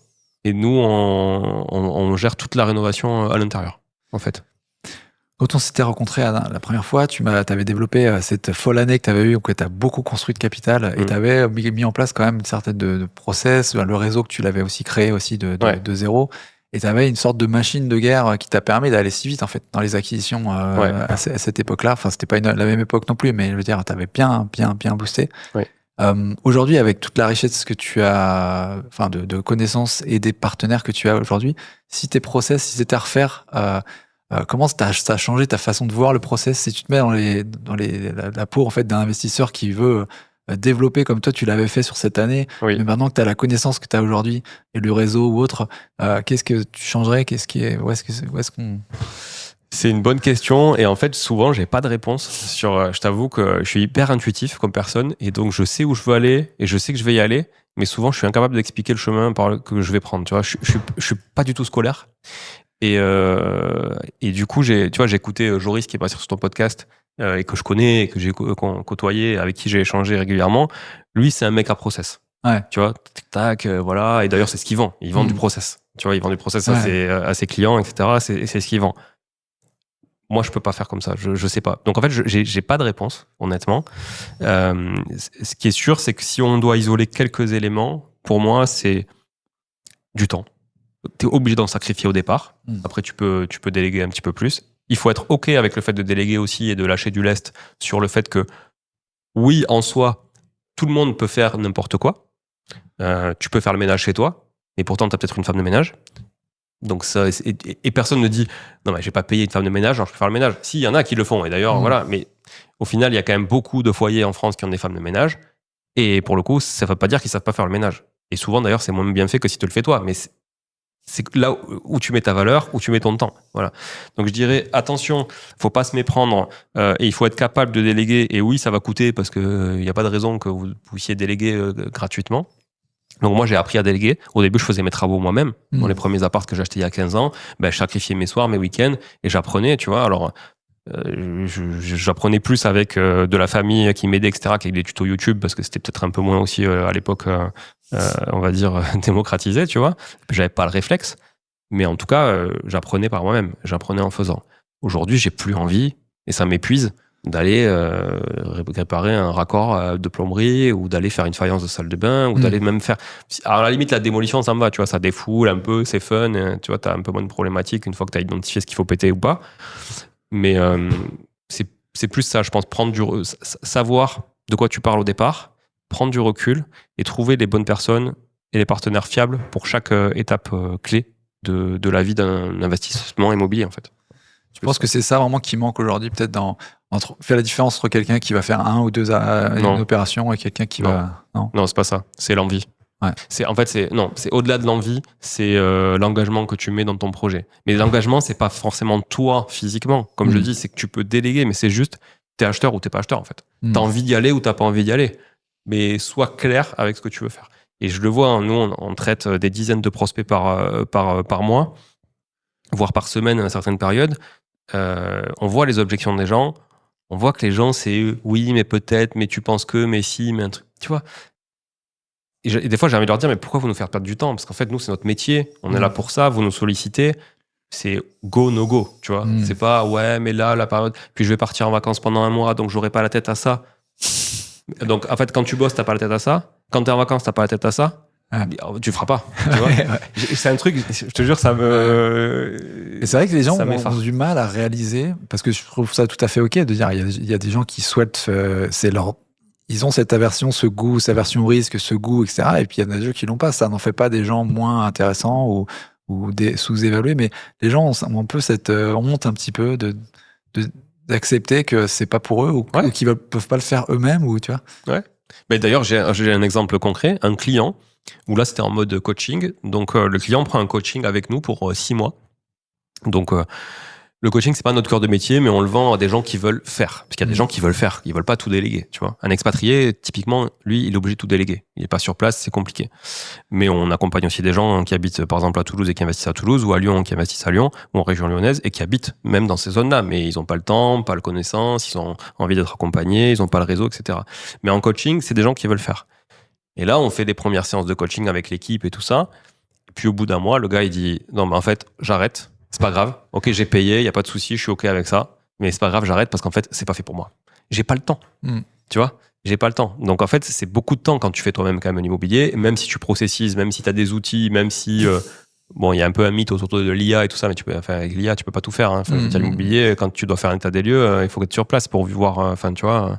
Et nous, on gère toute la rénovation à l'intérieur, en fait. Quand on s'était rencontrés la première fois, tu avais développé cette folle année que tu avais eue, où tu as beaucoup construit de capital, et tu avais mis en place quand même une certaine de process, le réseau que tu l'avais aussi créé aussi de zéro, et tu avais une sorte de machine de guerre qui t'a permis d'aller si vite en fait dans les acquisitions à cette époque-là. Enfin, c'était pas la même époque non plus, mais je veux dire, tu avais bien boosté. Ouais. Aujourd'hui, avec toute la richesse que tu as, enfin de connaissances et des partenaires que tu as aujourd'hui, si tes process, si c'était à refaire, comment ça a changé ta façon de voir le process, si tu te mets dans la peau en fait d'un investisseur qui veut développer comme toi tu l'avais fait sur cette année, mais maintenant que tu as la connaissance que tu as aujourd'hui et le réseau ou autre, qu'est-ce que tu changerais, où est-ce qu'on... C'est une bonne question, et en fait souvent j'ai pas de réponse sur. Je t'avoue que je suis hyper intuitif comme personne, et donc je sais où je veux aller et je sais que je vais y aller, mais souvent je suis incapable d'expliquer le chemin que je vais prendre. Tu vois, je suis pas du tout scolaire. Et du coup, j'ai écouté Joris qui est passé sur ton podcast et que je connais et que j'ai côtoyé, avec qui j'ai échangé régulièrement. Lui, c'est un mec à process. Ouais. Tu vois, tac, voilà. Et d'ailleurs, c'est ce qu'il vend. Il vend du process. Tu vois, il vend du process à ses clients, etc. C'est ce qu'il vend. Moi, je peux pas faire comme ça. Je sais pas. Donc en fait, j'ai pas de réponse, honnêtement. Ce qui est sûr, c'est que si on doit isoler quelques éléments, pour moi, c'est du temps. Tu es obligé d'en sacrifier au départ. Après, tu peux déléguer un petit peu plus. Il faut être OK avec le fait de déléguer aussi et de lâcher du lest sur le fait que, oui, en soi, tout le monde peut faire n'importe quoi. Tu peux faire le ménage chez toi, et pourtant, tu as peut-être une femme de ménage. Donc ça, et personne ne dit non, mais je vais pas payer une femme de ménage, alors je peux faire le ménage. Si, il y en a qui le font, et d'ailleurs, voilà. Mais au final, il y a quand même beaucoup de foyers en France qui ont des femmes de ménage. Et pour le coup, ça ne veut pas dire qu'ils ne savent pas faire le ménage. Et souvent, d'ailleurs, c'est moins bien fait que si tu le fais toi. Mais c'est là où tu mets ta valeur, où tu mets ton temps. Voilà. Donc je dirais, attention, faut pas se méprendre, et il faut être capable de déléguer. Et oui, ça va coûter, parce qu'il n'y a pas de raison que vous puissiez déléguer gratuitement. Donc moi, j'ai appris à déléguer. Au début, je faisais mes travaux moi-même. Dans les premiers apparts que j'ai achetés il y a 15 ans, je sacrifiais mes soirs, mes week-ends, et j'apprenais, tu vois. Alors, j'apprenais plus avec de la famille qui m'aidait, etc., qu'avec des tutos YouTube, parce que c'était peut-être un peu moins aussi à l'époque, on va dire, démocratisé, tu vois. J'avais pas le réflexe. Mais en tout cas, j'apprenais par moi-même, j'apprenais en faisant. Aujourd'hui, j'ai plus envie, et ça m'épuise, d'aller réparer un raccord de plomberie ou d'aller faire une faïence de salle de bain ou d'aller même faire... Alors à la limite, la démolition, ça me va, tu vois, ça défoule un peu, c'est fun, tu vois, t'as un peu moins de problématiques une fois que t'as identifié ce qu'il faut péter ou pas. Mais c'est plus ça, je pense, savoir de quoi tu parles au départ, prendre du recul et trouver les bonnes personnes et les partenaires fiables pour chaque étape clé de la vie d'un investissement immobilier, en fait. Je pense que c'est ça vraiment qui manque aujourd'hui, peut-être faire la différence entre quelqu'un qui va faire un ou deux une opération et quelqu'un qui va... Non, c'est pas ça. C'est l'envie. Ouais. C'est au-delà de l'envie, c'est l'engagement que tu mets dans ton projet. Mais l'engagement, c'est pas forcément toi physiquement. Comme je dis, c'est que tu peux déléguer, mais c'est juste t'es acheteur ou t'es pas acheteur, en fait. T'as envie d'y aller ou t'as pas envie d'y aller. Mais sois clair avec ce que tu veux faire. Et je le vois, hein, nous, on traite des dizaines de prospects par mois, voire par semaine à certaines périodes. On voit les objections des gens. On voit que les gens, c'est oui, mais peut-être, mais tu penses que, mais si, mais un truc. Tu vois. Et des fois, j'ai envie de leur dire, mais pourquoi vous nous faire perdre du temps? Parce qu'en fait, nous, c'est notre métier. On est là pour ça. Vous nous sollicitez. C'est go, no go. Tu vois. C'est pas, ouais, mais là, la période. Puis je vais partir en vacances pendant un mois, donc j'aurai pas la tête à ça. Donc, en fait, quand tu bosses, t'as pas la tête à ça. Quand t'es en vacances, t'as pas la tête à ça. Tu feras pas. Tu vois. C'est un truc, je te jure, ça me. Et c'est vrai que les gens ont du mal à réaliser, parce que je trouve ça tout à fait ok de dire, il y a des gens qui souhaitent, ils ont cette aversion, ce goût, cette aversion au risque, ce goût, etc. Et puis il y en a des gens qui l'ont pas. Ça n'en fait pas des gens moins intéressants ou sous-évalués, mais les gens ont un peu cette honte un petit peu d'accepter que c'est pas pour eux ou qu'ils peuvent pas le faire eux-mêmes, ou tu vois. Ouais. Mais d'ailleurs, j'ai un exemple concret, un client où là c'était en mode coaching. Donc le client prend un coaching avec nous pour 6 mois. Donc le coaching, c'est pas notre cœur de métier, mais on le vend à des gens qui veulent faire. Parce qu'il y a des gens qui veulent faire, ils veulent pas tout déléguer, tu vois. Un expatrié, typiquement, lui, il est obligé de tout déléguer. Il est pas sur place, c'est compliqué. Mais on accompagne aussi des gens qui habitent, par exemple, à Toulouse et qui investissent à Toulouse, ou à Lyon qui investissent à Lyon, ou en région lyonnaise et qui habitent même dans ces zones-là. Mais ils ont pas le temps, pas la connaissance, ils ont envie d'être accompagnés, ils ont pas le réseau, etc. Mais en coaching, c'est des gens qui veulent faire. Et là, on fait des premières séances de coaching avec l'équipe et tout ça. Et puis au bout d'un mois, le gars, il dit, non, mais en fait, j'arrête. C'est pas grave. Ok, j'ai payé, il y a pas de souci, je suis ok avec ça. Mais c'est pas grave, j'arrête parce qu'en fait, c'est pas fait pour moi. J'ai pas le temps. Tu vois, j'ai pas le temps. Donc en fait, c'est beaucoup de temps quand tu fais toi-même quand même un immobilier, même si tu processises, même si tu as des outils, même si bon, il y a un peu un mythe autour de l'IA et tout ça, mais avec l'IA, tu peux pas tout faire. Hein. L'immobilier, quand tu dois faire un état des lieux, il faut être sur place pour voir. Enfin, tu vois,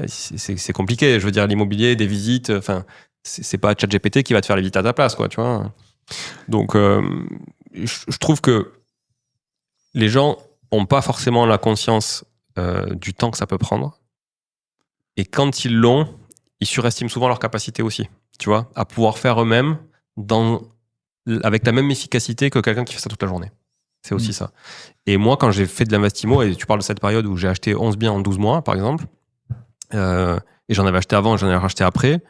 c'est compliqué. Je veux dire, l'immobilier, des visites. Enfin, c'est pas ChatGPT qui va te faire les visites à ta place, quoi. Tu vois. Donc, je trouve que les gens n'ont pas forcément la conscience du temps que ça peut prendre. Et quand ils l'ont, ils surestiment souvent leur capacité aussi, tu vois, à pouvoir faire eux-mêmes avec la même efficacité que quelqu'un qui fait ça toute la journée. C'est aussi ça. Et moi, quand j'ai fait de l'investissement, et tu parles de cette période où j'ai acheté 11 biens en 12 mois, par exemple, et j'en avais acheté avant, j'en avais racheté après,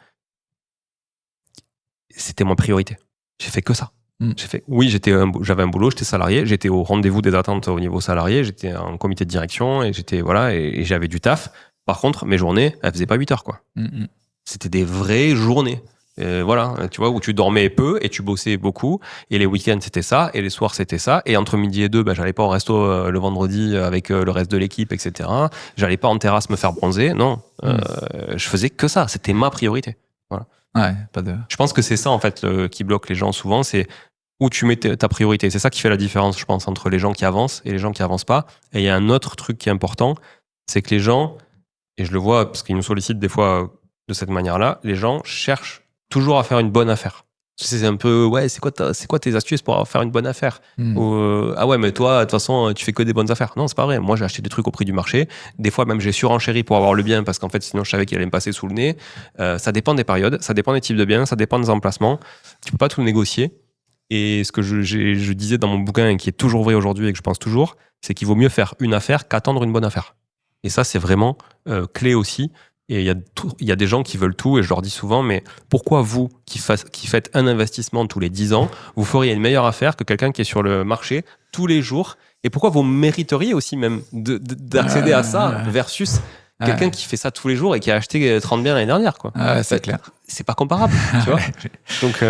c'était ma priorité. J'ai fait que ça. J'avais un boulot, j'étais salarié, j'étais au rendez-vous des attentes au niveau salarié, j'étais en comité de direction et et j'avais du taf. Par contre, mes journées, elles faisaient pas 8 heures, quoi. C'était des vraies journées. Voilà, tu vois, où tu dormais peu et tu bossais beaucoup. Et les week-ends, c'était ça. Et les soirs, c'était ça. Et entre midi et 2, j'allais pas au resto le vendredi avec le reste de l'équipe, etc. J'allais pas en terrasse me faire bronzer. Non, je faisais que ça. C'était ma priorité. Voilà. Je pense que c'est ça, en fait, qui bloque les gens souvent. C'est où tu mets ta priorité. C'est ça qui fait la différence, je pense, entre les gens qui avancent et les gens qui avancent pas. Et il y a un autre truc qui est important, c'est que les gens, et je le vois parce qu'ils nous sollicitent des fois de cette manière-là, les gens cherchent toujours à faire une bonne affaire. C'est un peu, c'est quoi tes astuces pour faire une bonne affaire? Ou, ah ouais, mais toi, de toute façon, tu fais que des bonnes affaires. Non, c'est pas vrai. Moi, j'ai acheté des trucs au prix du marché. Des fois, même, j'ai surenchéri pour avoir le bien parce qu'en fait, sinon, je savais qu'il allait me passer sous le nez. Ça dépend des périodes, ça dépend des types de biens, ça dépend des emplacements. Tu peux pas tout négocier. Et ce que je disais dans mon bouquin et qui est toujours vrai aujourd'hui et que je pense toujours, c'est qu'il vaut mieux faire une affaire qu'attendre une bonne affaire. Et ça, c'est vraiment clé aussi. Et il y a des gens qui veulent tout, et je leur dis souvent, mais pourquoi vous, qui faites un investissement tous les 10 ans, vous feriez une meilleure affaire que quelqu'un qui est sur le marché tous les jours? Et pourquoi vous mériteriez aussi même d'accéder à ça versus quelqu'un qui fait ça tous les jours et qui a acheté 30 biens l'année dernière, quoi. C'est clair. C'est pas comparable, tu vois. Donc,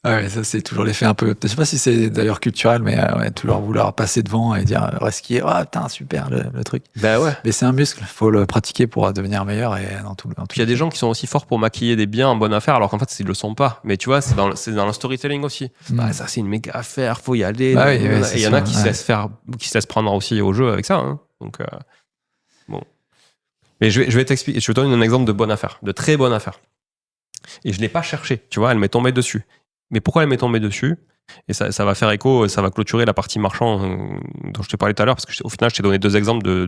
Ah ouais, ça c'est toujours l'effet un peu. Je sais pas si c'est d'ailleurs culturel, mais ouais, toujours vouloir passer devant et dire resquier. Ah putain, super le truc. Ben ouais. Mais c'est un muscle, faut le pratiquer pour devenir meilleur et dans tout. Puis il y a des gens qui sont aussi forts pour maquiller des biens en bonne affaire, alors qu'en fait, ils le sont pas. Mais tu vois, c'est dans le storytelling aussi. Bah, ça, c'est une méga affaire, faut y aller. Bah oui, et il y en a qui sûr, se laissent faire, qui se laissent prendre aussi au jeu avec ça. Hein. Donc, bon. Mais je vais t'expliquer. Je vais te donner un exemple de bonne affaire, de très bonne affaire. Et je l'ai pas cherché, tu vois, elle m'est tombée dessus. Mais pourquoi elle m'est tombée dessus? Et ça va faire écho, ça va clôturer la partie marchand dont je t'ai parlé tout à l'heure, parce que au final, je t'ai donné 2 exemples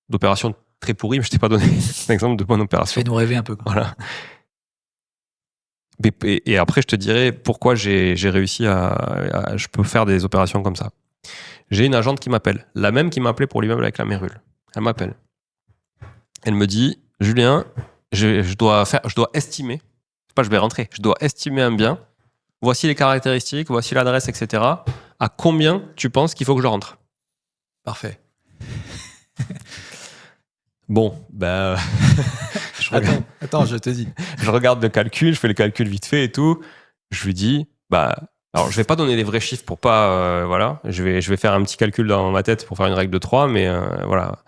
d'opérations très pourries, mais je t'ai pas donné un exemple de bonne opération. Fais-nous rêver un peu. Quoi. Voilà. Et après, je te dirai pourquoi j'ai réussi je peux faire des opérations comme ça. J'ai une agente qui m'appelle, la même qui m'a appelé pour l'immeuble avec la Mérule. Elle m'appelle. Elle me dit, Julien, je dois estimer, c'est pas je vais rentrer, je dois estimer un bien. Voici les caractéristiques, voici l'adresse, etc. À combien tu penses qu'il faut que je rentre? Parfait. Bon, ben. Attends, je te dis. Je regarde le calcul, je fais le calcul vite fait et tout. Je lui dis, bah. Alors, je vais pas donner les vrais chiffres pour pas. Voilà. Je vais faire un petit calcul dans ma tête pour faire une règle de 3, mais voilà.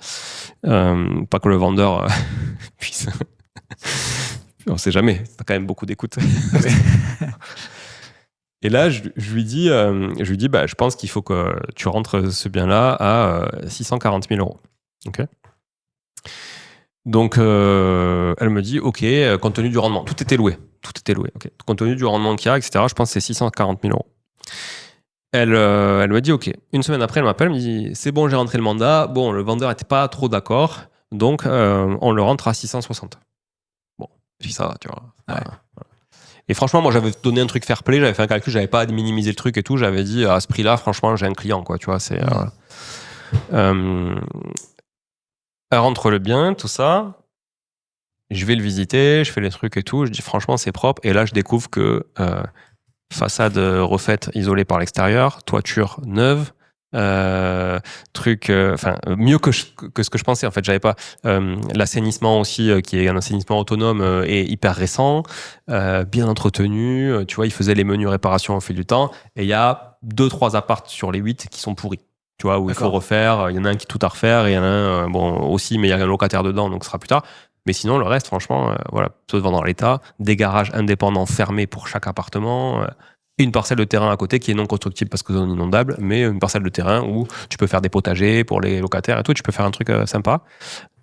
Pas que le vendeur puisse. On sait jamais, t'as quand même beaucoup d'écoute. Et là, je lui dis, bah, je pense qu'il faut que tu rentres ce bien-là à 640 000 euros. Ok. Donc, elle me dit, ok, compte tenu du rendement, tout était loué. Ok. Compte tenu du rendement qu'il y a, etc., je pense que c'est 640 000 euros. Elle me dit, ok. Une semaine après, elle m'appelle, elle me dit, c'est bon, j'ai rentré le mandat. Bon, le vendeur n'était pas trop d'accord, donc on le rentre à 660. Bon, puis ça va, tu vois. Ouais. Et franchement, moi, j'avais donné un truc fair play, j'avais fait un calcul, j'avais pas minimisé le truc et tout. J'avais dit, à ce prix-là, franchement, j'ai un client, quoi, tu vois. C'est. Elle rentre le bien, tout ça. Je vais le visiter, je fais les trucs et tout. Je dis, franchement, c'est propre. Et là, je découvre que façade refaite, isolée par l'extérieur, toiture neuve, mieux que ce que je pensais. En fait, j'avais pas l'assainissement aussi, qui est un assainissement autonome et hyper récent, bien entretenu. Tu vois, il faisait les menus réparations au fil du temps. Et il y a 2-3 apparts sur les 8 qui sont pourris. Tu vois, où il faut refaire. Il y en a un qui est tout à refaire, et il y en a un, bon, aussi, mais il y a un locataire dedans, donc ce sera plus tard. Mais sinon, le reste, franchement, voilà, tout se vend dans l'état. Des garages indépendants fermés pour chaque appartement. Et une parcelle de terrain à côté qui est non constructible parce que zone inondable, mais une parcelle de terrain où tu peux faire des potagers pour les locataires et tout. Tu peux faire un truc sympa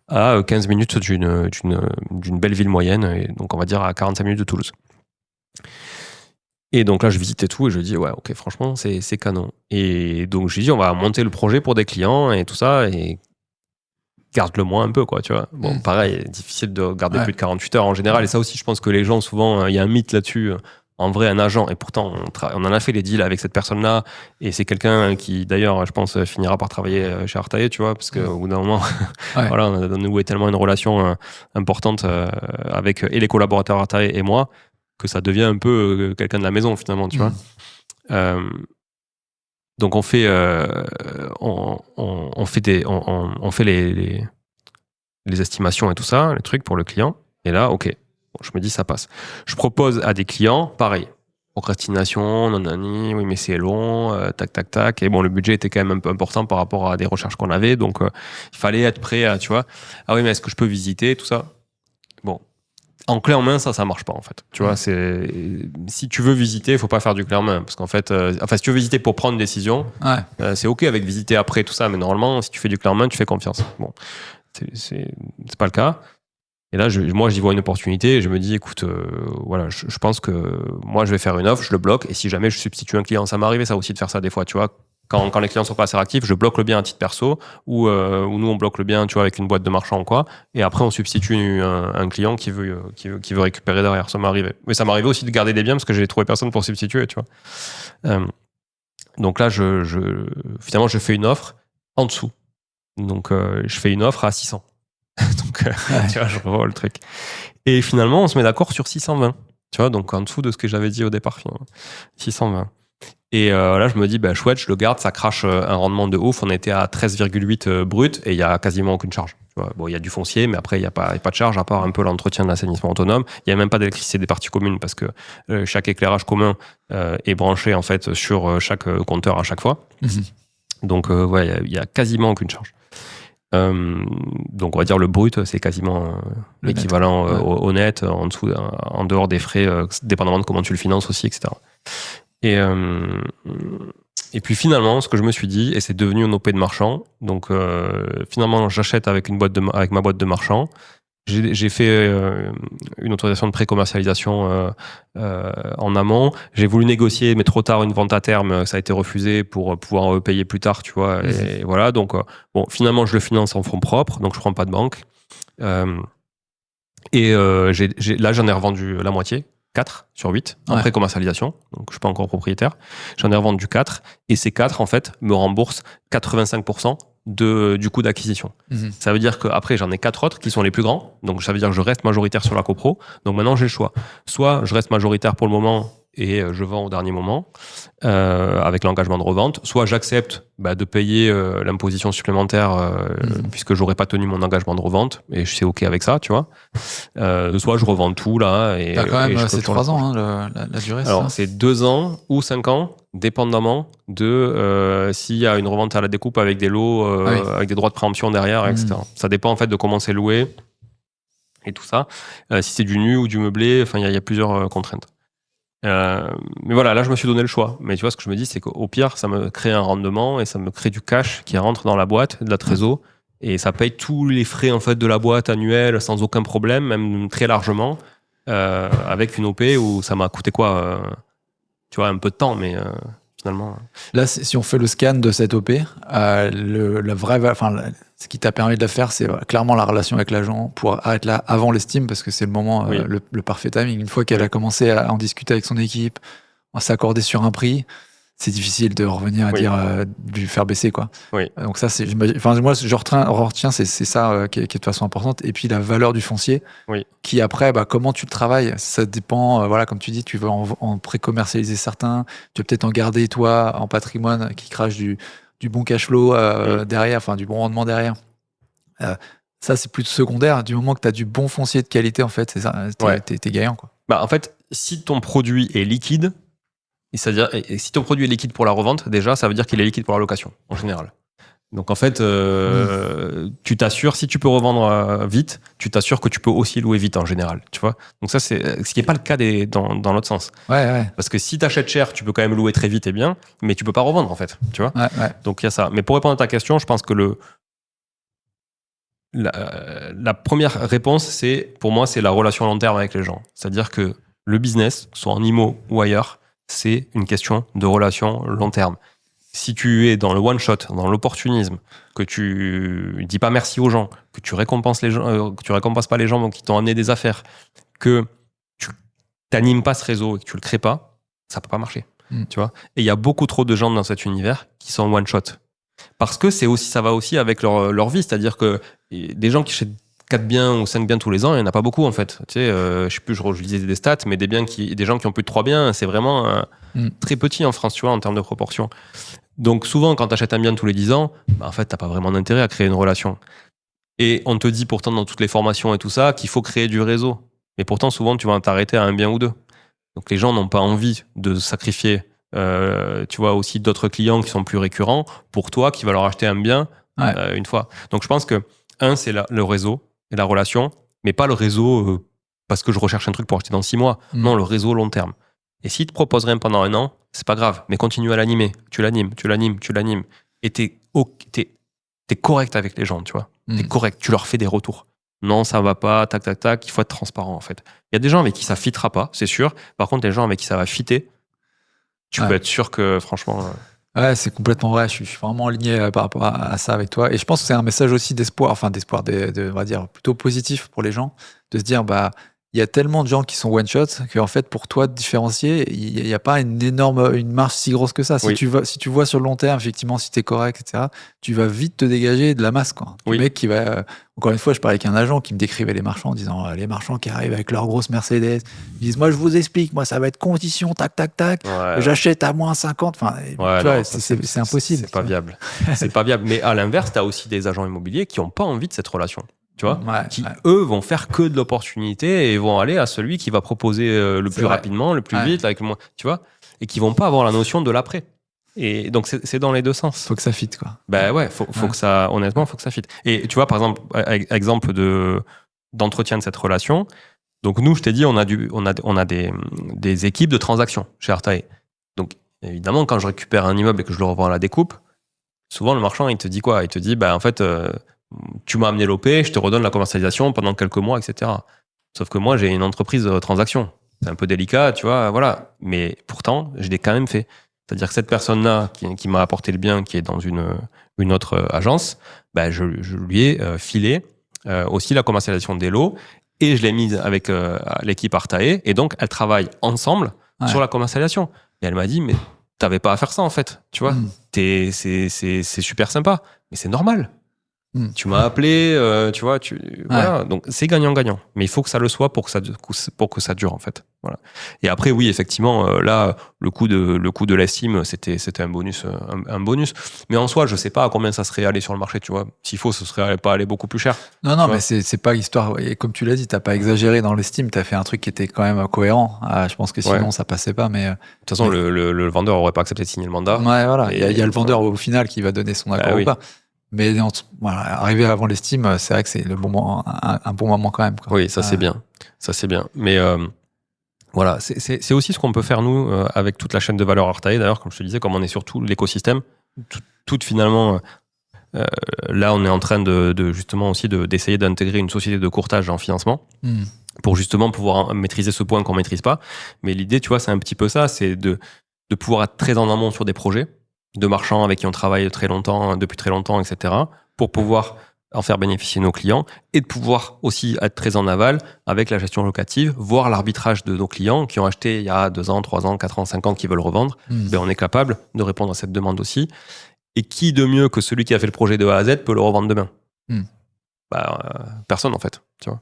à 15 minutes d'une belle ville moyenne. Et donc, on va dire à 45 minutes de Toulouse. Et donc là, je visite et tout, et je dis, ouais, ok, franchement, c'est canon. Et donc, je lui dis, on va monter le projet pour des clients et tout ça, et garde-le moins un peu, quoi, tu vois. Bon, pareil, difficile de garder plus de 48 heures en général, et ça aussi, je pense que les gens, souvent, il y a un mythe là-dessus. En vrai, un agent, et pourtant, on en a fait les deals avec cette personne-là, et c'est quelqu'un qui, d'ailleurs, je pense, finira par travailler chez Artaïe, tu vois, parce qu'au bout d'un moment, voilà, on a noué tellement une relation importante avec et les collaborateurs Artaïe et moi, que ça devient un peu quelqu'un de la maison, finalement, tu vois. Donc on fait les estimations et tout ça, les trucs pour le client. Et là, ok, bon, je me dis ça passe. Je propose à des clients, pareil, procrastination, nanani, oui mais c'est long, tac tac tac. Et bon, le budget était quand même un peu important par rapport à des recherches qu'on avait, donc il fallait être prêt à, tu vois. Ah oui, mais est-ce que je peux visiter tout ça? Bon. En clé en main, ça marche pas, en fait. Tu vois, si tu veux visiter, il faut pas faire du clé en main. Parce qu'en fait, si tu veux visiter pour prendre une décision, c'est OK avec visiter après, tout ça. Mais normalement, si tu fais du clé en main, tu fais confiance. Bon, c'est pas le cas. Et là, moi, j'y vois une opportunité et je me dis, écoute, voilà, je pense que moi, je vais faire une offre, je le bloque. Et si jamais je substitue un client, ça m'est arrivé ça aussi de faire ça des fois, tu vois. Quand les clients sont pas assez réactifs, je bloque le bien à titre perso ou nous on bloque le bien, tu vois, avec une boîte de marchand ou quoi, et après on substitue un client qui veut récupérer derrière. Ça m'est arrivé. Mais ça m'est arrivé aussi de garder des biens parce que j'ai trouvé personne pour substituer, tu vois. Donc là, finalement, je fais une offre en dessous. Donc je fais une offre à 600. Donc tu vois, je revois le truc. Et finalement, on se met d'accord sur 620. Tu vois, donc en dessous de ce que j'avais dit au départ, finalement. 620. Et là, je me dis, chouette, je le garde, ça crache un rendement de ouf. On était à 13,8 brut et il y a quasiment aucune charge. Tu vois. Bon, il y a du foncier, mais après, il y a pas de charge, à part un peu l'entretien de l'assainissement autonome. Il y a même pas d'électricité des parties communes parce que chaque éclairage commun est branché, en fait, sur chaque compteur à chaque fois. Donc, il y a quasiment aucune charge. Donc, on va dire le brut, c'est quasiment l'équivalent au net, en dehors des frais, dépendamment de comment tu le finances aussi, etc. Et puis finalement, ce que je me suis dit, et c'est devenu une OP de marchand, donc finalement j'achète avec ma boîte de marchand. J'ai fait une autorisation de pré-commercialisation en amont. J'ai voulu négocier, mais trop tard, une vente à terme, ça a été refusé pour pouvoir payer plus tard, tu vois. Et voilà, donc finalement je le finance en fonds propres, donc je prends pas de banque. Là j'en ai revendu la moitié. 4 sur 8 en pré-commercialisation, donc je suis pas encore propriétaire. J'en ai revendu 4 et ces 4 en fait me remboursent 85% du coût d'acquisition. Ça veut dire qu'après j'en ai 4 autres qui sont les plus grands, donc ça veut dire que je reste majoritaire sur la copro. Donc maintenant j'ai le choix. Soit je reste majoritaire pour le moment et je vends au dernier moment avec l'engagement de revente, soit j'accepte de payer l'imposition supplémentaire puisque j'aurais pas tenu mon engagement de revente et je suis OK avec ça, tu vois. Soit je revends tout là et t'as quand même c'est 3 ans la durée. Alors c'est 2 ans ou 5 ans dépendamment de s'il y a une revente à la découpe avec des lots avec des droits de préemption derrière, etc. Ça dépend en fait de comment c'est loué et tout ça, si c'est du nu ou du meublé, enfin il y a plusieurs contraintes. Mais voilà, là je me suis donné le choix. Mais tu vois, ce que je me dis, c'est qu'au pire, ça me crée un rendement et ça me crée du cash qui rentre dans la boîte, de la trésor, et ça paye tous les frais en fait de la boîte annuelle sans aucun problème, même très largement, avec une OP où ça m'a coûté quoi, tu vois, un peu de temps, mais finalement. Là, si on fait le scan de cette OP, ce qui t'a permis de la faire, c'est clairement la relation avec l'agent pour être là avant l'estime, parce que c'est le moment, le parfait timing. Une fois qu'elle a commencé à en discuter avec son équipe, à s'accorder sur un prix, c'est difficile de revenir à dire, de lui faire baisser, quoi. Donc ça, moi, je retiens, c'est ça qui est de toute façon importante. Et puis la valeur du foncier, qui après, comment tu le travailles, ça dépend. Voilà, comme tu dis, tu veux en pré-commercialiser certains, tu veux peut-être en garder toi en patrimoine qui crache du bon cash flow derrière, enfin du bon rendement derrière. Ça, c'est plus secondaire. Du moment que tu as du bon foncier de qualité, en fait, c'est ça, t'es gagnant, quoi. En fait, si ton produit est liquide, c'est-à-dire, et si ton produit est liquide pour la revente, déjà, ça veut dire qu'il est liquide pour la location, en général. Donc, en fait, tu t'assures, si tu peux revendre vite, tu t'assures que tu peux aussi louer vite, en général, tu vois. Donc ça, c'est ce qui n'est pas le cas dans l'autre sens. Parce que si tu achètes cher, tu peux quand même louer très vite et bien, mais tu peux pas revendre, en fait, tu vois. Donc, il y a ça. Mais pour répondre à ta question, je pense que la première réponse, pour moi, c'est la relation long terme avec les gens. C'est-à-dire que le business, soit en IMO ou ailleurs, c'est une question de relation long terme. Si tu es dans le one shot, dans l'opportunisme, que tu dis pas merci aux gens, que tu récompenses les gens, que tu récompenses pas les gens qui t'ont amené des affaires, que tu t'animes pas ce réseau et que tu le crées pas, ça peut pas marcher. Tu vois. Et il y a beaucoup trop de gens dans cet univers qui sont one shot. Parce que ça va aussi avec leur vie, c'est-à-dire que des gens qui achètent 4 biens ou 5 biens tous les ans, il n'y en a pas beaucoup en fait. Tu sais, je sais plus, je lisais des stats, mais des gens qui ont plus de 3 biens, c'est vraiment très petit en France, tu vois, en termes de proportion. Donc souvent, quand tu achètes un bien tous les 10 ans, en fait, tu n'as pas vraiment d'intérêt à créer une relation. Et on te dit pourtant dans toutes les formations et tout ça qu'il faut créer du réseau. Mais pourtant, souvent, tu vas t'arrêter à un bien ou deux. Donc les gens n'ont pas envie de sacrifier, tu vois, aussi d'autres clients qui sont plus récurrents pour toi qui va leur acheter un bien une fois. Donc je pense que, c'est le réseau et la relation, mais pas le réseau parce que je recherche un truc pour acheter dans 6 mois. Non, le réseau long terme. Et s'il te propose rien pendant 1 an, c'est pas grave, mais continue à l'animer. Tu l'animes. Et t'es correct avec les gens, tu vois. T'es correct, tu leur fais des retours. Non, ça va pas, tac, tac, tac, il faut être transparent en fait. Il y a des gens avec qui ça fitera pas, c'est sûr. Par contre, les gens avec qui ça va fitter, tu peux être sûr que franchement... Ouais, c'est complètement vrai. Je suis vraiment aligné par rapport à ça avec toi. Et je pense que c'est un message aussi d'espoir, on va dire plutôt positif pour les gens, de se dire, il y a tellement de gens qui sont one shot qu'en fait pour toi de différencier, il y a pas une marge si grosse que ça. Si Oui. tu vois sur le long terme effectivement si tu es correct, etc., tu vas vite te dégager de la masse, quoi. Le Oui. mec qui va encore une fois, je parlais avec un agent qui me décrivait les marchands en disant les marchands qui arrivent avec leur grosse Mercedes, ils disent moi je vous explique, moi ça va être condition tac tac tac, Ouais. j'achète à moins 50, enfin Ouais, tu vois, non, ça, c'est impossible. C'est pas viable. C'est pas viable. Mais à l'inverse, t'as aussi des agents immobiliers qui ont pas envie de cette relation. Tu vois, qui eux vont faire que de l'opportunité et vont aller à celui qui va proposer le plus rapidement, le plus vite, avec le moins, tu vois, et qui vont pas avoir la notion de l'après. Et donc c'est dans les deux sens. Faut que ça fitte, quoi. Ben ouais, faut que ça, honnêtement, faut que ça fitte. Et tu vois, par exemple, exemple d'entretien de cette relation. Donc nous, je t'ai dit, on a des équipes de transactions chez Artae. Donc évidemment, quand je récupère un immeuble et que je le revends à la découpe, souvent le marchand il te dit quoi ? Il te dit en fait tu m'as amené l'OP, je te redonne la commercialisation pendant quelques mois, etc. Sauf que moi j'ai une entreprise de transaction. C'est un peu délicat, tu vois, voilà. Mais pourtant, je l'ai quand même fait. C'est-à-dire que cette personne-là qui m'a apporté le bien, qui est dans une autre agence, je lui ai filé aussi la commercialisation des lots et je l'ai mise avec l'équipe Artae et donc elles travaillent ensemble sur la commercialisation. Et elle m'a dit, mais t'avais pas à faire ça en fait, tu vois. C'est super sympa, mais c'est normal. Tu m'as appelé, tu vois, voilà. Donc c'est gagnant-gagnant. Mais il faut que ça le soit pour que ça dure en fait. Voilà. Et après, oui, effectivement, là, le coût de l'estime, c'était un bonus, un bonus. Mais en soi, je sais pas à combien ça serait allé sur le marché, tu vois. S'il faut, ce serait pas allé beaucoup plus cher. Non, mais c'est pas l'histoire. Et comme tu l'as dit, t'as pas exagéré dans l'estime, t'as fait un truc qui était quand même cohérent. Je pense que sinon, ça passait pas. Mais de toute façon, le vendeur aurait pas accepté de signer le mandat. Ouais, voilà. Il y a le vendeur au final qui va donner son accord ou pas. Mais voilà, arriver avant l'estime, c'est vrai que c'est un bon moment quand même, quoi. Oui, ça c'est bien. Ça c'est bien. Mais voilà, c'est aussi ce qu'on peut faire nous avec toute la chaîne de valeur Artae. D'ailleurs, comme je te disais, comme on est sur tout l'écosystème, tout finalement, là on est en train de justement aussi d'essayer d'intégrer une société de courtage en financement pour justement pouvoir maîtriser ce point qu'on maîtrise pas. Mais l'idée, tu vois, c'est un petit peu ça, c'est de pouvoir être très en amont sur des projets de marchands avec qui on travaille depuis très longtemps, etc., pour pouvoir en faire bénéficier nos clients et de pouvoir aussi être très en aval avec la gestion locative, voir l'arbitrage de nos clients qui ont acheté il y a 2 ans, 3 ans, 4 ans, 5 ans, qui veulent revendre. On est capable de répondre à cette demande aussi. Et qui de mieux que celui qui a fait le projet de A à Z peut le revendre demain ? Personne en fait, tu vois.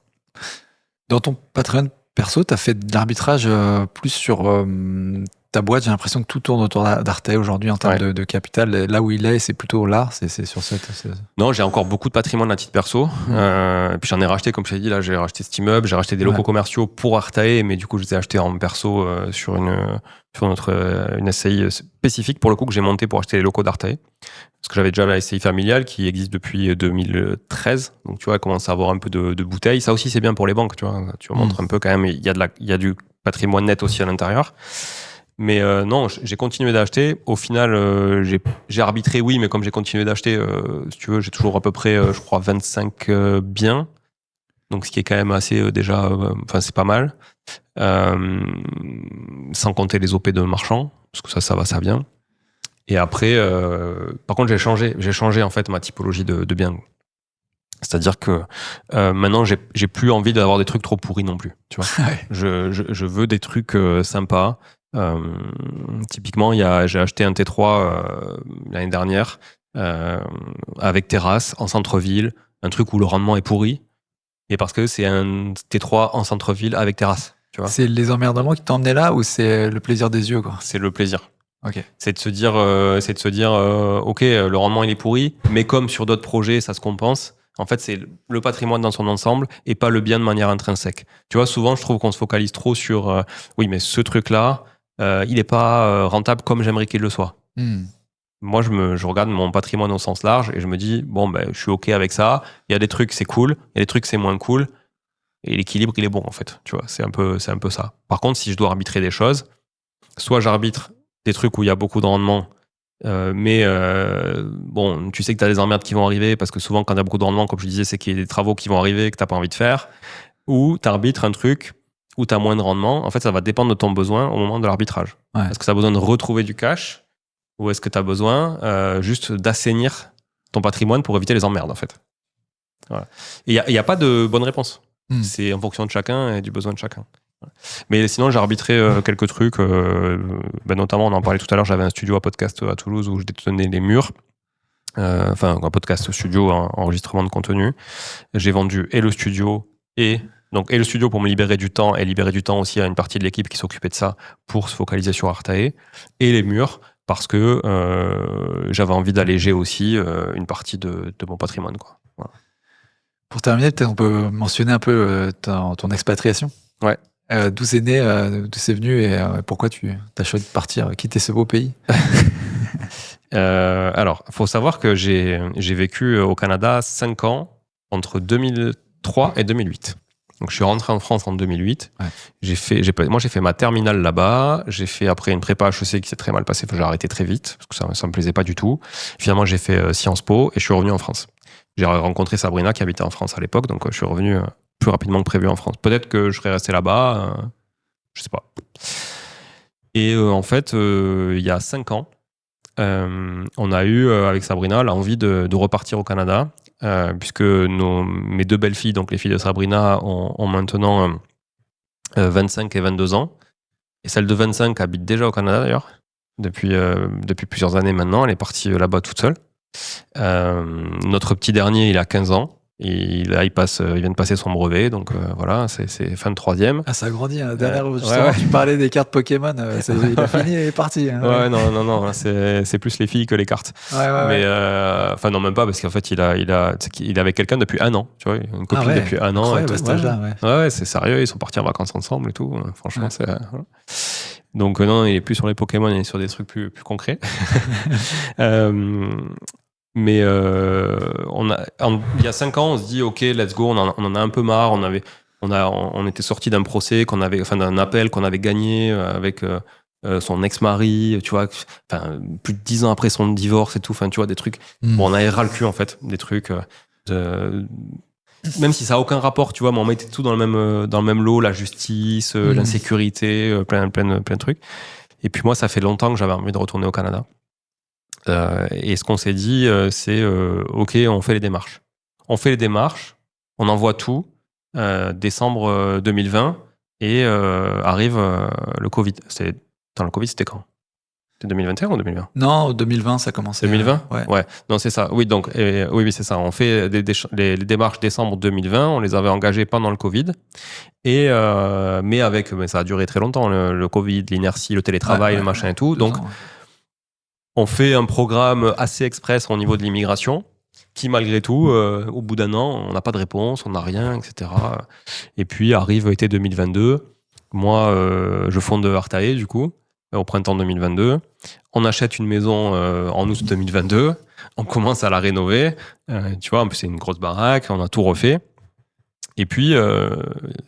Dans ton Patreon perso, tu as fait de l'arbitrage plus sur ta boîte. J'ai l'impression que tout tourne autour d'Artae aujourd'hui en termes de capital. Là où il est, c'est plutôt là. C'est sur cette. Non, j'ai encore beaucoup de patrimoine à titre perso. Et puis j'en ai racheté, comme je t'ai dit, là, j'ai racheté cet immeuble, j'ai racheté des locaux commerciaux pour Artae, mais du coup, je les ai achetés en perso sur une SCI spécifique pour le coup que j'ai monté pour acheter les locaux d'Artae. Parce que j'avais déjà la SCI familiale qui existe depuis 2013. Donc, tu vois, elle commence à avoir un peu de bouteilles. Ça aussi, c'est bien pour les banques, tu vois. Tu montres un peu quand même, il y a du patrimoine net aussi à l'intérieur. Mais non, j'ai continué d'acheter. Au final, j'ai arbitré, oui, mais comme j'ai continué d'acheter, si tu veux, j'ai toujours à peu près, je crois, 25 biens. Donc, ce qui est quand même assez déjà, enfin, c'est pas mal. Sans compter les OP de marchands, parce que ça va, ça vient. Et après, par contre, j'ai changé en fait ma typologie de biens. C'est-à-dire que maintenant, j'ai plus envie d'avoir des trucs trop pourris non plus. Tu vois, je veux des trucs sympas. Typiquement, j'ai acheté un T3 l'année dernière avec terrasse en centre-ville, un truc où le rendement est pourri, et parce que c'est un T3 en centre-ville avec terrasse. Tu vois, c'est les emmerdements qui t'ont emmené là ou c'est le plaisir des yeux, quoi? C'est le plaisir. Okay. C'est de se dire, ok, le rendement il est pourri, mais comme sur d'autres projets, ça se compense. En fait, c'est le patrimoine dans son ensemble et pas le bien de manière intrinsèque. Tu vois, souvent, je trouve qu'on se focalise trop sur, oui, mais ce truc-là, il n'est pas rentable comme j'aimerais qu'il le soit. Moi, je regarde mon patrimoine au sens large et je me dis, bon, je suis ok avec ça. Il y a des trucs, c'est cool. Il y a des trucs, c'est moins cool. Et l'équilibre, il est bon, en fait. Tu vois, c'est un peu ça. Par contre, si je dois arbitrer des choses, soit j'arbitre des trucs où il y a beaucoup de rendement, mais bon, tu sais que tu as des emmerdes qui vont arriver, parce que souvent, quand il y a beaucoup de rendement, comme je disais, c'est qu'il y a des travaux qui vont arriver que tu n'as pas envie de faire, ou tu arbitres un truc où tu as moins de rendement. En fait, ça va dépendre de ton besoin au moment de l'arbitrage. Est-ce que tu as besoin de retrouver du cash, ou est-ce que tu as besoin juste d'assainir ton patrimoine pour éviter les emmerdes, en fait. Voilà. Et il n'y a pas de bonne réponse. C'est en fonction de chacun et du besoin de chacun. Mais sinon, j'ai arbitré quelques trucs. Notamment, on en parlait tout à l'heure, j'avais un studio à podcast à Toulouse où je détenais les murs. Un podcast studio, enregistrement de contenu. J'ai vendu et le studio et le studio pour me libérer du temps et libérer du temps aussi à une partie de l'équipe qui s'occupait de ça pour se focaliser sur Artae, et les murs parce que j'avais envie d'alléger aussi une partie de mon patrimoine, quoi. Voilà. Pour terminer, peut-être on peut mentionner un peu ton expatriation. Ouais. D'où c'est né, d'où c'est venu et pourquoi tu as choisi de partir, quitter ce beau pays? Alors, il faut savoir que j'ai vécu au Canada 5 ans entre 2003 et 2008. Donc, je suis rentré en France en 2008. Ouais. J'ai fait ma terminale là-bas. J'ai fait après une prépa HEC qui s'est très mal passée. J'ai arrêté très vite parce que ça me plaisait pas du tout. Finalement, j'ai fait Sciences Po et je suis revenu en France. J'ai rencontré Sabrina qui habitait en France à l'époque, donc je suis revenu plus rapidement que prévu en France. Peut-être que je serais resté là-bas, je sais pas. Et en fait, il y a 5 ans, on a eu avec Sabrina l'envie de repartir au Canada, puisque mes 2 belles filles, donc les filles de Sabrina, ont maintenant 25 et 22 ans. Et celle de 25 habite déjà au Canada d'ailleurs, depuis plusieurs années maintenant. Elle est partie là-bas toute seule. Notre petit dernier, il a 15 ans. Et là, il vient de passer son brevet, donc voilà, c'est fin de 3e. Ah, ça a grandi. Justement, tu parlais des cartes Pokémon, il a fini, il est parti. Ouais, non, c'est plus les filles que les cartes. Mais non, même pas, parce qu'en fait, il est avec quelqu'un depuis 1 an, tu vois, une copine depuis 1 an. À cet âge-là, ouais, c'est sérieux, ils sont partis en vacances ensemble et tout. Franchement, c'est. Voilà. Donc non, il est plus sur les Pokémon, il est sur des trucs plus concrets. Mais il y a 5 ans, on se dit ok, let's go, on en a un peu marre. On était sorti d'un procès d'un appel qu'on avait gagné avec son ex-mari, tu vois, plus de 10 ans après son divorce et tout, tu vois, des trucs. Bon, on avait ras le cul en fait, des trucs. Même si ça a aucun rapport, tu vois, mais on mettait tout dans le même lot, la justice, l'insécurité, plein de trucs. Et puis moi, ça fait longtemps que j'avais envie de retourner au Canada. Et ce qu'on s'est dit, c'est ok, on fait les démarches. On envoie tout, décembre 2020, et arrive le Covid. Le Covid, c'était quand? C'était 2021 ou 2020? Non, 2020, ça commençait. 2020? Ouais. Non, c'est ça. Oui, donc, oui, c'est ça. On fait les démarches décembre 2020. On les avait engagées pendant le Covid. Mais ça a duré très longtemps, le Covid, l'inertie, le télétravail, le machin et tout. Donc, on fait un programme assez express au niveau de l'immigration qui, malgré tout, au bout d'1 an, on n'a pas de réponse, on n'a rien, etc. Et puis arrive été 2022. Moi, je fonde Artae, du coup, au printemps 2022. On achète une maison en août 2022. On commence à la rénover. Tu vois, en plus, c'est une grosse baraque. On a tout refait. Et puis,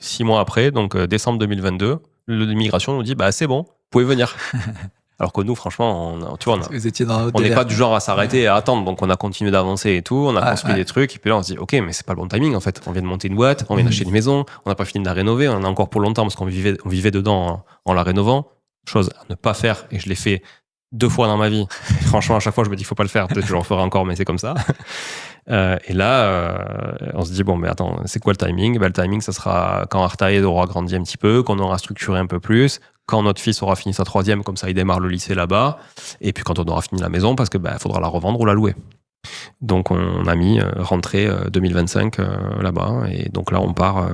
6 mois après, donc décembre 2022, l'immigration nous dit « c'est bon, vous pouvez venir ». Alors que nous, franchement, on n'est pas du genre à s'arrêter et à attendre. Donc, on a continué d'avancer et tout. On a construit des trucs. Et puis là, on se dit, OK, mais c'est pas le bon timing, en fait. On vient de monter une boîte, on vient d'acheter une maison, on n'a pas fini de la rénover. On en a encore pour longtemps parce qu'on vivait dedans en la rénovant. Chose à ne pas faire. Et je l'ai fait 2 fois dans ma vie. Et franchement, à chaque fois, je me dis, faut pas le faire. Peut-être que je le referai encore, mais c'est comme ça. Et là, on se dit, attends, c'est quoi le timing? Le timing, ça sera quand Artae aura grandi un petit peu, qu'on aura structuré un peu plus, quand notre fils aura fini sa 3e, comme ça il démarre le lycée là-bas, et puis quand on aura fini la maison, parce que faudra la revendre ou la louer. Donc on a mis rentrée 2025 là-bas, et donc là on part.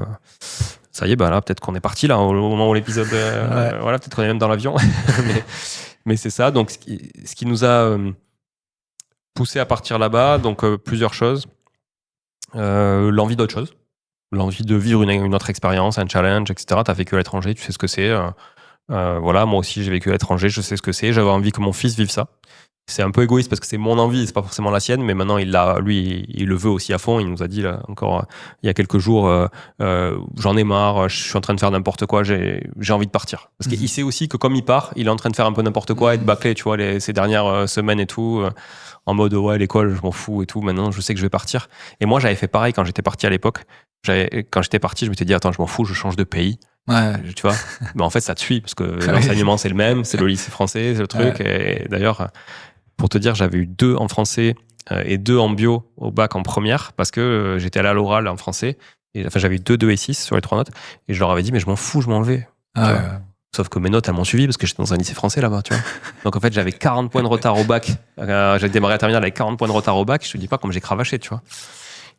Ça y est, là peut-être qu'on est parti là au moment où l'épisode. Voilà, peut-être qu'on est même dans l'avion. mais c'est ça. Donc ce qui nous a poussé à partir là-bas, donc plusieurs choses. L'envie d'autre chose, l'envie de vivre une autre expérience, un challenge, etc. T'as vécu à l'étranger, tu sais ce que c'est. Voilà, moi aussi j'ai vécu à l'étranger, je sais ce que c'est. J'avais envie que mon fils vive ça. C'est un peu égoïste parce que c'est mon envie, c'est pas forcément la sienne, mais maintenant il le veut aussi à fond. Il nous a dit là encore il y a quelques jours, j'en ai marre, je suis en train de faire n'importe quoi, j'ai envie de partir. Parce qu'il sait aussi que comme il part, il est en train de faire un peu n'importe quoi et de bâcler, tu vois, ces dernières semaines et tout, en mode ouais, l'école, je m'en fous et tout. Maintenant, je sais que je vais partir. Et moi, j'avais fait pareil quand j'étais parti à l'époque. Quand j'étais parti, je m'étais dit attends, je m'en fous, je change de pays. Ouais. Tu vois, mais en fait, ça te suit parce que l'enseignement c'est le même, c'est le lycée français, c'est le truc. Et d'ailleurs, pour te dire, j'avais eu 2 en français et 2 en bio au bac en première parce que j'étais allé à l'oral en français Et, enfin, j'avais eu 2 et 6 sur les 3 notes. Et je leur avais dit, mais je m'en fous, je m'en vais. Sauf que mes notes, elles m'ont suivi parce que j'étais dans un lycée français là-bas, tu vois. Donc en fait, j'avais 40 points de retard au bac. J'ai démarré à terminale avec 40 points de retard au bac. Je te dis pas comme j'ai cravaché, tu vois.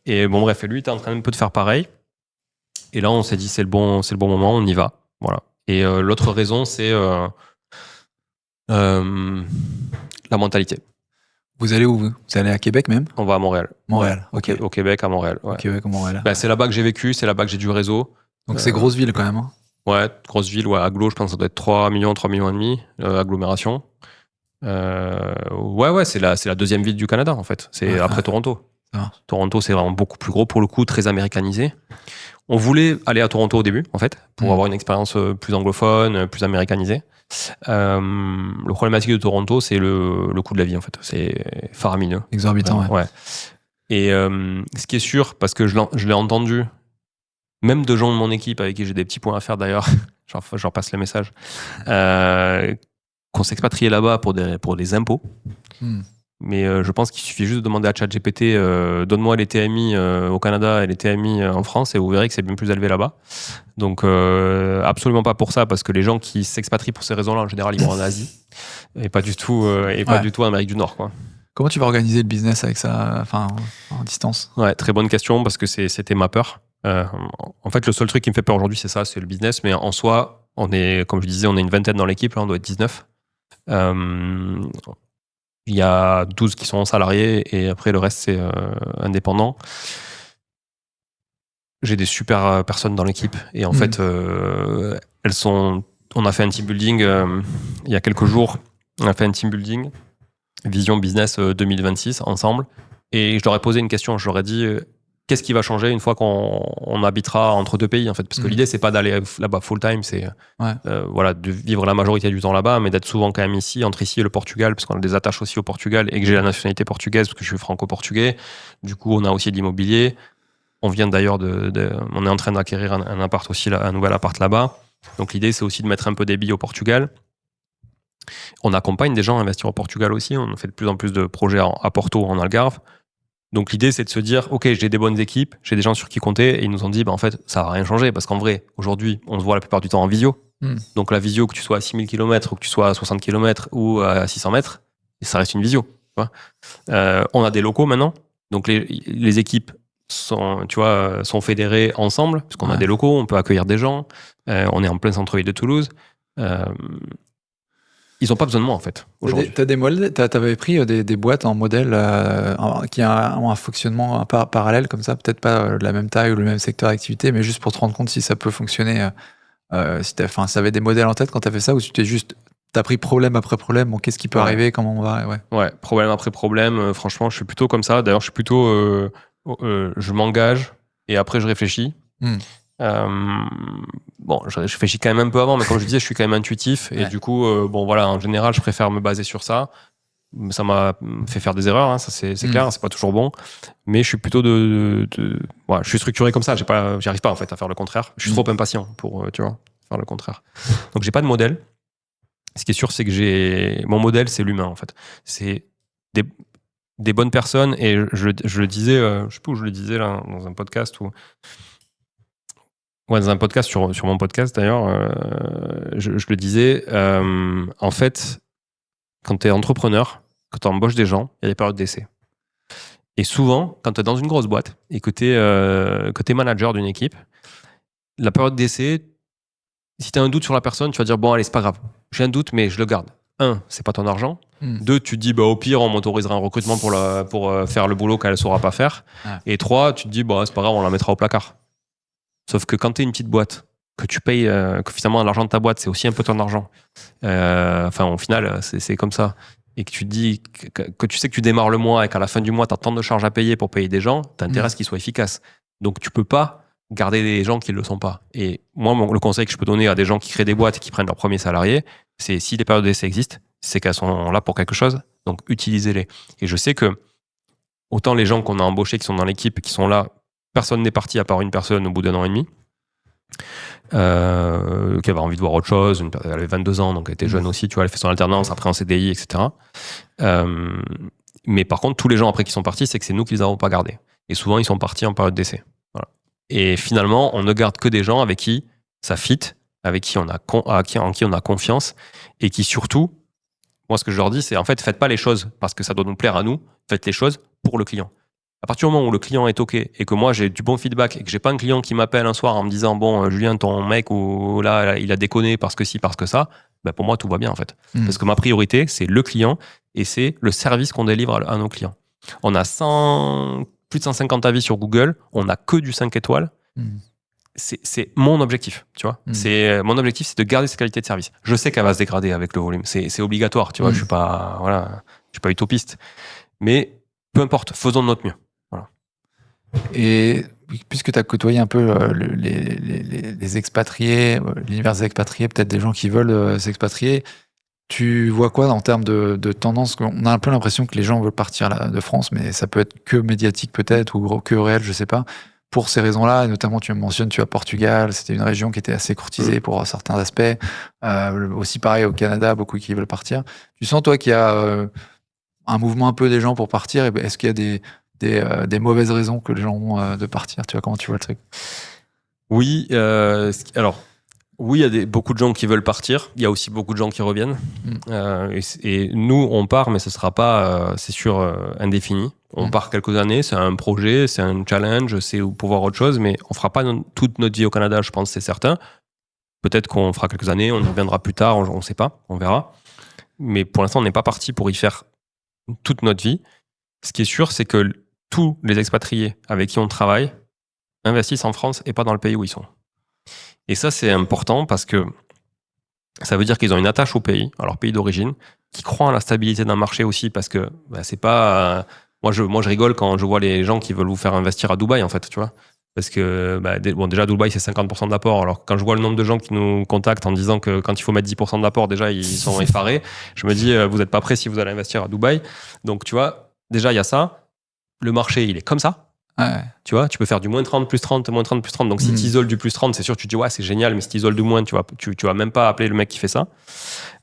Et bon, bref, lui, il était en train un peu de faire pareil. Et là, on s'est dit, c'est le bon moment, on y va. Voilà. Et l'autre raison, c'est la mentalité. Vous allez où, vous allez à Québec même? On va à Montréal. Montréal, ouais, ok. Au Québec, à Montréal. Ouais. Au Québec, à Montréal. C'est là-bas que j'ai vécu, c'est là-bas que j'ai du réseau. Donc c'est grosse ville quand même. Hein. Ouais, grosse ville, ouais, agglo, je pense que ça doit être 3 millions et demi, agglomération. Ouais, c'est la deuxième ville du Canada, en fait. C'est après Toronto. Toronto, c'est vraiment beaucoup plus gros, pour le coup, très américanisé. On voulait aller à Toronto au début, en fait, pour avoir une expérience plus anglophone, plus américanisée. Le problématique de Toronto, c'est le coût de la vie, en fait. C'est faramineux. Exorbitant, ouais. Et ce qui est sûr, parce que je l'ai entendu, même de gens de mon équipe avec qui j'ai des petits points à faire d'ailleurs, je leur passe le message, qu'on s'expatrie là-bas pour des impôts. Mais je pense qu'il suffit juste de demander à ChatGPT, donne-moi les TMI au Canada et les TMI en France, et vous verrez que c'est bien plus élevé là-bas. Donc absolument pas pour ça, parce que les gens qui s'expatrient pour ces raisons-là, en général, ils vont en Asie, et pas du tout en Amérique du Nord, quoi. Comment tu vas organiser le business avec ça, enfin, en distance? Ouais, très bonne question, parce que c'était ma peur. En fait, le seul truc qui me fait peur aujourd'hui, c'est ça, c'est le business. Mais en soi, comme je disais, on est une vingtaine dans l'équipe, là, on doit être 19. Il y a 12 qui sont salariés et après le reste, c'est indépendant. J'ai des super personnes dans l'équipe et en fait, on a fait un team building il y a quelques jours. On a fait un team building, Vision Business 2026 ensemble. Et je leur ai posé une question. Je leur ai dit, qu'est-ce qui va changer une fois qu'on habitera entre deux pays, en fait? Parce que l'idée, c'est pas d'aller là-bas full-time, c'est de vivre la majorité du temps là-bas, mais d'être souvent quand même ici, entre ici et le Portugal, parce qu'on a des attaches aussi au Portugal et que j'ai la nationalité portugaise, parce que je suis franco-portugais. Du coup, on a aussi de l'immobilier. On vient d'ailleurs on est en train d'acquérir un appart aussi, un nouvel appart là-bas. Donc l'idée, c'est aussi de mettre un peu des billes au Portugal. On accompagne des gens à investir au Portugal aussi. On fait de plus en plus de projets à Porto, en Algarve. Donc l'idée, c'est de se dire, ok, j'ai des bonnes équipes, j'ai des gens sur qui compter, et ils nous ont dit, en fait, ça va rien changer, parce qu'en vrai, aujourd'hui, on se voit la plupart du temps en visio. Donc la visio, que tu sois à 6000 km ou que tu sois à 60 km ou à 600 mètres, ça reste une visio. On a des locaux maintenant, donc les équipes sont fédérées ensemble, parce qu'on a des locaux, on peut accueillir des gens, on est en plein centre-ville de Toulouse. Ils n'ont pas besoin de moi, en fait, aujourd'hui. T'avais pris des boîtes en modèle qui ont un fonctionnement parallèle, comme ça, peut-être pas de la même taille ou le même secteur d'activité, mais juste pour te rendre compte si ça peut fonctionner. Si t'avais des modèles en tête quand t'as fait ça, ou si t'as pris problème après problème, bon, qu'est-ce qui peut arriver, comment on va, Ouais, problème après problème, franchement, je suis plutôt comme ça. D'ailleurs, je suis plutôt... je m'engage et après, je réfléchis. Je réfléchis quand même un peu avant, mais comme je disais, je suis quand même intuitif et du coup, en général, je préfère me baser sur ça. Ça m'a fait faire des erreurs, hein, ça c'est clair, c'est pas toujours bon, mais je suis plutôt je suis structuré comme ça, j'y arrive pas en fait à faire le contraire. Je suis trop impatient pour faire le contraire. Donc j'ai pas de modèle. Ce qui est sûr, c'est que mon modèle, c'est l'humain en fait. C'est des bonnes personnes et je le disais, je sais plus où je le disais là dans un podcast ou. Ouais, dans un podcast sur mon podcast d'ailleurs, je le disais, en fait, quand tu es entrepreneur, quand tu embauches des gens, il y a des périodes d'essai. Et souvent, quand tu es dans une grosse boîte et que tu es manager d'une équipe, la période d'essai, si tu as un doute sur la personne, tu vas dire, bon, allez, c'est pas grave, j'ai un doute, mais je le garde. 1, c'est pas ton argent. 2, tu te dis, au pire, on m'autorisera un recrutement pour faire le boulot qu'elle ne saura pas faire. Et 3, tu te dis, c'est pas grave, on la mettra au placard. Sauf que quand tu es une petite boîte, que tu payes, que finalement l'argent de ta boîte, c'est aussi un peu ton argent. Au final, c'est comme ça. Et que tu te dis que tu sais que tu démarres le mois et qu'à la fin du mois, tu as tant de charges à payer pour payer des gens, tu as intérêt à ce qu'ils soient efficaces. Donc tu peux pas garder des gens qui ne le sont pas. Et moi, le conseil que je peux donner à des gens qui créent des boîtes et qui prennent leurs premiers salariés, c'est si les périodes d'essai existent, c'est qu'elles sont là pour quelque chose. Donc utilisez-les. Et je sais que autant les gens qu'on a embauchés, qui sont dans l'équipe, qui sont là, personne n'est parti à part une personne au bout d'1 an et demi, qui avait envie de voir autre chose. Elle avait 22 ans, donc elle était jeune aussi, tu vois, elle fait son alternance, après en CDI, etc. Mais par contre, tous les gens après qui sont partis, c'est que c'est nous qui les avons pas gardés. Et souvent, ils sont partis en période d'essai. Voilà. Et finalement, on ne garde que des gens avec qui ça fit, avec qui en qui on a confiance, et qui surtout, moi ce que je leur dis, c'est en fait, faites pas les choses parce que ça doit nous plaire à nous, faites les choses pour le client. À partir du moment où le client est OK et que moi j'ai du bon feedback et que j'ai pas un client qui m'appelle un soir en me disant bon Julien ton mec ou là il a déconné parce que ci parce que ça, ben pour moi tout va bien en fait. Parce que ma priorité c'est le client et c'est le service qu'on délivre à nos clients. On a plus de 150 avis sur Google, on n'a que du 5 étoiles. C'est mon objectif, tu vois. Mon objectif, c'est de garder cette qualité de service. Je sais qu'elle va se dégrader avec le volume, c'est obligatoire, tu vois. Je suis pas utopiste, mais peu importe, faisons de notre mieux. Voilà. Et puisque tu as côtoyé un peu les expatriés, l'univers des expatriés, peut-être des gens qui veulent s'expatrier, tu vois quoi en termes de tendance? On a un peu l'impression que les gens veulent partir de France, mais ça peut être que médiatique peut-être ou que réel, je sais pas. Pour ces raisons-là, et notamment tu mentionnes, tu as Portugal, c'était une région qui était assez courtisée pour certains aspects. Aussi pareil au Canada, beaucoup qui veulent partir. Tu sens toi qu'il y a un mouvement un peu des gens pour partir, et est-ce qu'il y a des mauvaises raisons que les gens ont de partir? Tu vois, comment tu vois le truc? Oui, alors oui, il y a beaucoup de gens qui veulent partir. Il y a aussi beaucoup de gens qui reviennent. Et nous, on part, mais ce sera pas, c'est sûr, indéfini. On part quelques années, c'est un projet, c'est un challenge, c'est pour voir autre chose, mais on fera pas toute notre vie au Canada, je pense, c'est certain. Peut-être qu'on fera quelques années, on y reviendra plus tard, on ne sait pas, on verra. Mais pour l'instant, on n'est pas parti pour y faire toute notre vie. Ce qui est sûr, c'est que tous les expatriés avec qui on travaille investissent en France et pas dans le pays où ils sont. Et ça, c'est important parce que ça veut dire qu'ils ont une attache au pays, à leur pays d'origine, qui croient en la stabilité d'un marché aussi, parce que c'est pas... moi, je rigole quand je vois les gens qui veulent vous faire investir à Dubaï, en fait, tu vois. Parce que, déjà, Dubaï, c'est 50% d'apport. Alors, quand je vois le nombre de gens qui nous contactent en disant que quand il faut mettre 10% d'apport, déjà, ils sont effarés. Je me dis, vous n'êtes pas prêts si vous allez investir à Dubaï. Donc, tu vois, déjà, il y a ça. Le marché, il est comme ça. Ouais. Tu vois, tu peux faire du moins 30, plus 30, moins 30, plus 30. Donc, si tu isoles du plus 30, c'est sûr, tu te dis, ouais, c'est génial, mais si tu isoles du moins, tu vas même pas appeler le mec qui fait ça.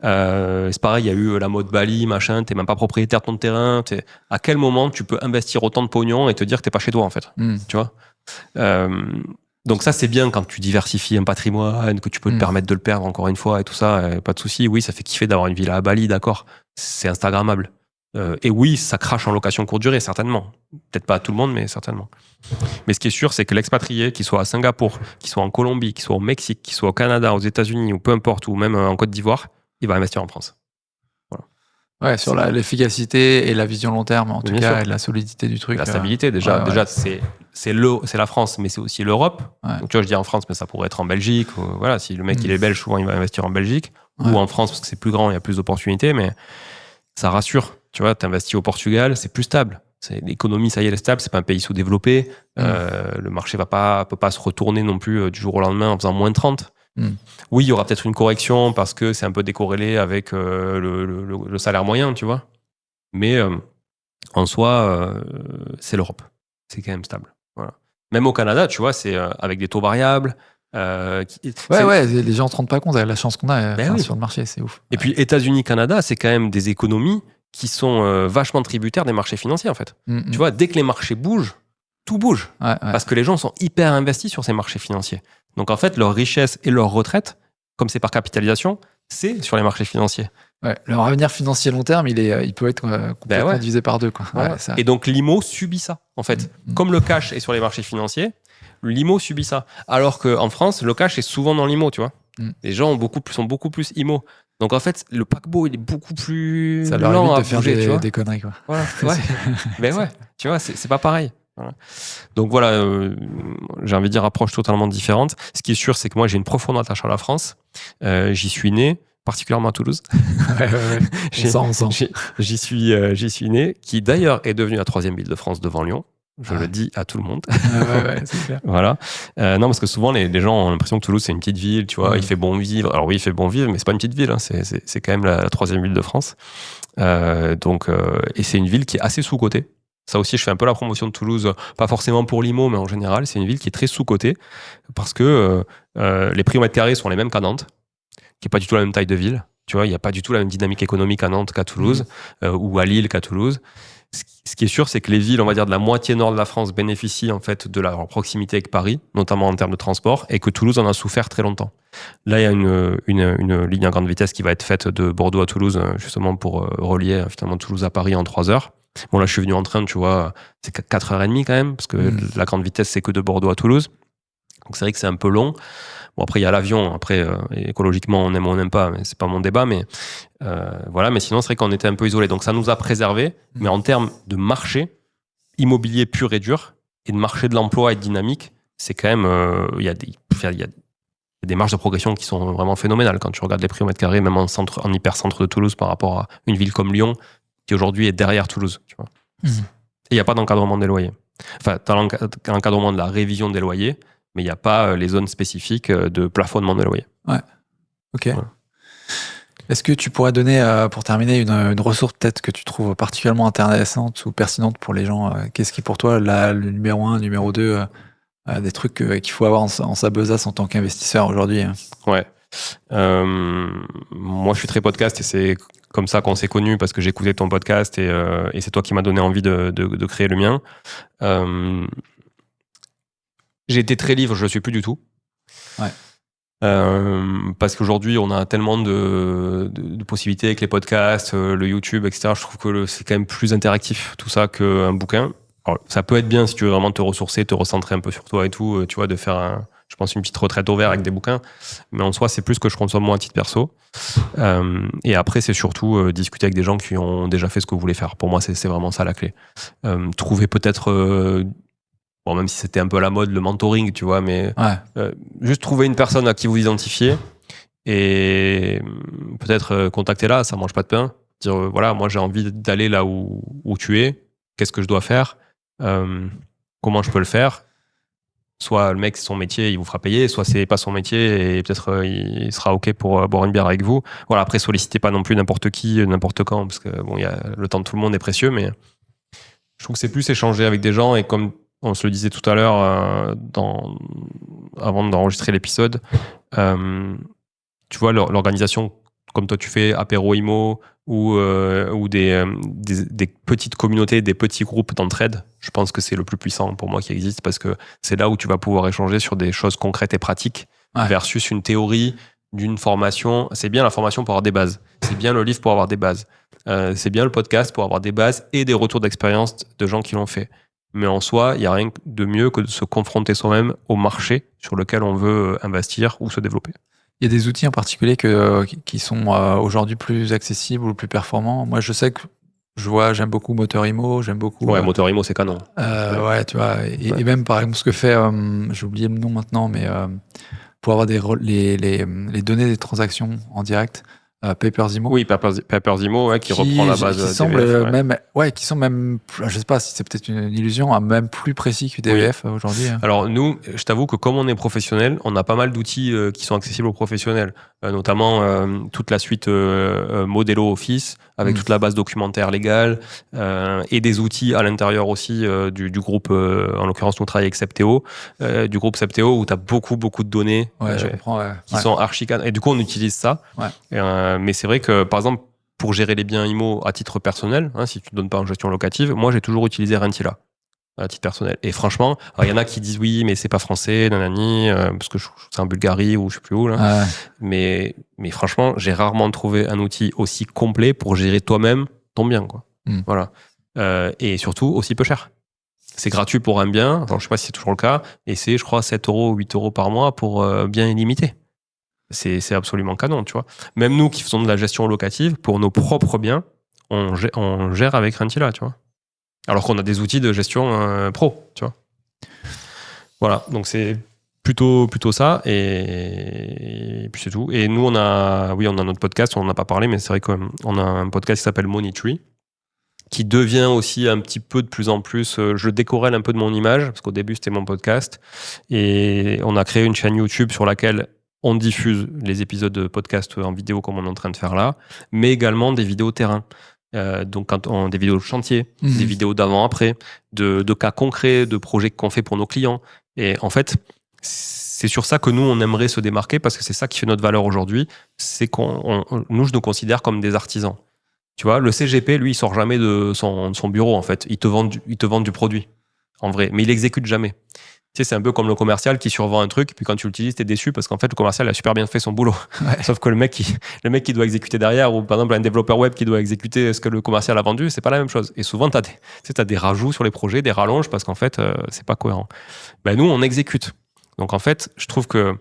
C'est pareil, il y a eu la mode Bali, machin, t'es même pas propriétaire de ton terrain. À quel moment tu peux investir autant de pognon et te dire que t'es pas chez toi, en fait? Tu vois? Donc, ça, c'est bien quand tu diversifies un patrimoine, que tu peux te permettre de le perdre encore une fois et tout ça, pas de souci. Oui, ça fait kiffer d'avoir une villa à Bali, d'accord. C'est Instagrammable. Et oui, ça crache en location courte durée, certainement. Peut-être pas à tout le monde, mais certainement. Mais ce qui est sûr, c'est que l'expatrié, qu'il soit à Singapour, qu'il soit en Colombie, qu'il soit au Mexique, qu'il soit au Canada, aux États-Unis, ou peu importe, ou même en Côte d'Ivoire, il va investir en France. Voilà. Ouais, sur l'efficacité et la vision long terme, en tout cas, et la solidité du truc. La stabilité, déjà, c'est la France, mais c'est aussi l'Europe. Ouais. Donc, tu vois, je dis en France, mais ça pourrait être en Belgique. Voilà, si le mec il est belge, souvent il va investir en Belgique, ou en France parce que c'est plus grand, il y a plus d'opportunités, mais ça rassure. Tu vois, t'investis au Portugal, c'est plus stable. L'économie, ça y est, elle est stable. C'est pas un pays sous-développé. Le marché peut pas se retourner non plus du jour au lendemain en faisant moins 30. Oui, il y aura peut-être une correction parce que c'est un peu décorrélé avec le salaire moyen, tu vois. Mais en soi, c'est l'Europe. C'est quand même stable. Voilà. Même au Canada, tu vois, c'est avec des taux variables. Les gens ne se rendent pas compte de la chance qu'on a sur le marché, c'est ouf. Et puis États-Unis, Canada, c'est quand même des économies qui sont vachement tributaires des marchés financiers, en fait. Tu vois, dès que les marchés bougent, tout bouge. Parce que les gens sont hyper investis sur ces marchés financiers. Donc, en fait, leur richesse et leur retraite, comme c'est par capitalisation, c'est sur les marchés financiers. Ouais, leur avenir financier long terme, il peut être complètement divisé par deux, quoi. Voilà. Et donc, l'IMO subit ça, en fait. Comme le cash est sur les marchés financiers, l'IMO subit ça. Alors qu'en France, le cash est souvent dans l'IMO, tu vois. Les gens sont beaucoup plus IMO. Donc en fait, le paquebot, il est beaucoup plus ça leur lent évite de bouger, faire tu vois. des conneries, quoi. Voilà. Ouais. Mais ouais, tu vois, c'est pas pareil. Voilà. Donc voilà, j'ai envie de dire approche totalement différente. Ce qui est sûr, c'est que moi, j'ai une profonde attache à la France. J'y suis né, particulièrement à Toulouse. On sent. J'y suis né, qui d'ailleurs est devenue la 3e ville de France devant Lyon. Je le dis à tout le monde. C'est clair. Voilà. Non, parce que souvent, les gens ont l'impression que Toulouse, c'est une petite ville, tu vois, il fait bon vivre. Alors oui, il fait bon vivre, mais c'est pas une petite ville, hein. C'est quand même la 3e ville de France. Et c'est une ville qui est assez sous-cotée. Ça aussi, je fais un peu la promotion de Toulouse, pas forcément pour l'IMO, mais en général, c'est une ville qui est très sous-cotée parce que les prix au mètre carré sont les mêmes qu'à Nantes, qui est pas du tout la même taille de ville. Tu vois, il n'y a pas du tout la même dynamique économique à Nantes qu'à Toulouse, ou à Lille qu'à Toulouse. Ce qui est sûr, c'est que les villes, on va dire de la moitié nord de la France, bénéficient en fait de leur proximité avec Paris, notamment en termes de transport, et que Toulouse en a souffert très longtemps. Là, il y a une ligne à grande vitesse qui va être faite de Bordeaux à Toulouse, justement pour relier finalement Toulouse à Paris en 3 heures. Bon, là, je suis venu en train, tu vois, c'est 4h30 quand même, parce que la grande vitesse, c'est que de Bordeaux à Toulouse. Donc c'est vrai que c'est un peu long. Bon, après, il y a l'avion. Après, écologiquement, on aime ou on n'aime pas, mais c'est pas mon débat. Mais voilà. Mais sinon, c'est vrai qu'on était un peu isolés. Donc ça nous a préservés. Mais en termes de marché immobilier pur et dur, et de marché de l'emploi et de dynamique, c'est quand même... Il y a des marges de progression qui sont vraiment phénoménales. Quand tu regardes les prix au mètre carré, même en hypercentre de Toulouse, par rapport à une ville comme Lyon, qui aujourd'hui est derrière Toulouse. Tu vois. Et il n'y a pas d'encadrement des loyers. Enfin, tu as l'encadrement de la révision des loyers, mais il n'y a pas les zones spécifiques de plafonnement des loyers. Ouais. Ok. Voilà. Est-ce que tu pourrais donner, pour terminer, une ressource peut-être que tu trouves particulièrement intéressante ou pertinente pour les gens? Qu'est-ce qui, pour toi, le numéro 1, numéro 2, des trucs qu'il faut avoir en sa besace en tant qu'investisseur aujourd'hui? Ouais. Moi, je suis très podcast et c'est comme ça qu'on s'est connus parce que j'écoutais ton podcast et c'est toi qui m'as donné envie de créer le mien. J'ai été très livre, je le suis plus du tout. Ouais. Parce qu'aujourd'hui, on a tellement de possibilités avec les podcasts, le YouTube, etc. Je trouve que c'est quand même plus interactif, tout ça, qu'un bouquin. Alors, ça peut être bien si tu veux vraiment te ressourcer, te recentrer un peu sur toi et tout, tu vois, de faire, je pense, une petite retraite au vert avec des bouquins. Mais en soi, c'est plus que je consomme moi à titre perso. Et après, c'est surtout discuter avec des gens qui ont déjà fait ce que vous voulez faire. Pour moi, c'est vraiment ça la clé. Trouver peut-être... Bon, même si c'était un peu à la mode, le mentoring, tu vois, mais juste trouver une personne à qui vous identifiez et peut-être contacter là, ça mange pas de pain. Dire, voilà, moi j'ai envie d'aller là où tu es, qu'est-ce que je dois faire, comment je peux le faire. Soit le mec, c'est son métier, il vous fera payer, soit c'est pas son métier et peut-être il sera OK pour boire une bière avec vous. Voilà, après, sollicitez pas non plus n'importe qui, n'importe quand, parce que bon, le temps de tout le monde est précieux, mais je trouve que c'est plus échanger avec des gens et comme on se le disait tout à l'heure avant d'enregistrer l'épisode, tu vois, l'organisation comme toi tu fais, apéro IMO ou des petites communautés, des petits groupes d'entraide, je pense que c'est le plus puissant pour moi qui existe parce que c'est là où tu vas pouvoir échanger sur des choses concrètes et pratiques versus une théorie d'une formation. C'est bien la formation pour avoir des bases, c'est bien le livre pour avoir des bases, c'est bien le podcast pour avoir des bases et des retours d'expérience de gens qui l'ont fait. Mais en soi, il n'y a rien de mieux que de se confronter soi-même au marché sur lequel on veut investir ou se développer. Il y a des outils en particulier qui sont aujourd'hui plus accessibles ou plus performants. Moi, je sais que j'aime beaucoup Moteur IMO, j'aime beaucoup... Ouais, Moteur IMO, c'est canon. Ouais, tu vois. Et même, par exemple, ce que fait... j'ai oublié le nom maintenant, mais pour avoir les données des transactions en direct... Papers IMO. Oui, Papers IMO, qui reprend la base qui semble qui sont même, je sais pas si c'est peut-être une illusion, même plus précis que DVF aujourd'hui. Alors nous, je t'avoue que comme on est professionnel, on a pas mal d'outils qui sont accessibles aux professionnels, notamment toute la suite Modelo Office avec toute la base documentaire légale et des outils à l'intérieur aussi du groupe, en l'occurrence nous travaillons avec Septéo, du groupe Septéo où tu as beaucoup de données je comprends, qui sont archi et du coup on utilise ça. Mais c'est vrai que, par exemple, pour gérer les biens IMO à titre personnel, si tu ne donnes pas en gestion locative, moi, j'ai toujours utilisé Rentila à titre personnel. Et franchement, il y en a qui disent oui, mais c'est pas français, nanani, parce que c'est en Bulgarie ou je sais plus où. Là. Mais franchement, j'ai rarement trouvé un outil aussi complet pour gérer toi-même ton bien. Quoi. Voilà. Et surtout, aussi peu cher. C'est gratuit pour un bien, je ne sais pas si c'est toujours le cas, et c'est, je crois, 7 €, 8 € par mois pour bien illimité. C'est absolument canon, tu vois. Même nous qui faisons de la gestion locative, pour nos propres biens, on gère avec Rentila, tu vois. Alors qu'on a des outils de gestion pro, tu vois. Voilà, donc c'est plutôt ça, et puis c'est tout. Et nous, on a notre podcast, on n'en a pas parlé, mais c'est vrai qu'on a un podcast qui s'appelle Money Tree, qui devient aussi un petit peu de plus en plus, je décorrèle un peu de mon image, parce qu'au début, c'était mon podcast, et on a créé une chaîne YouTube sur laquelle on diffuse les épisodes de podcast en vidéo comme on est en train de faire là, mais également des vidéos terrain. Donc des vidéos de chantier, des vidéos d'avant-après, de cas concrets, de projets qu'on fait pour nos clients. Et en fait, c'est sur ça que nous, on aimerait se démarquer parce que c'est ça qui fait notre valeur aujourd'hui. C'est nous, je nous considère comme des artisans. Tu vois, le CGP, lui, il sort jamais de son bureau, en fait. Il te vend du produit, en vrai. Mais il exécute jamais. Tu sais, c'est un peu comme le commercial qui survend un truc, puis quand tu l'utilises, t'es déçu parce qu'en fait, le commercial a super bien fait son boulot. Ouais. Sauf que le mec qui doit exécuter derrière, ou par exemple un développeur web qui doit exécuter ce que le commercial a vendu, c'est pas la même chose. Et souvent, t'as des rajouts sur les projets, des rallonges, parce qu'en fait, c'est pas cohérent. Ben, nous, on exécute. Donc en fait, je trouve que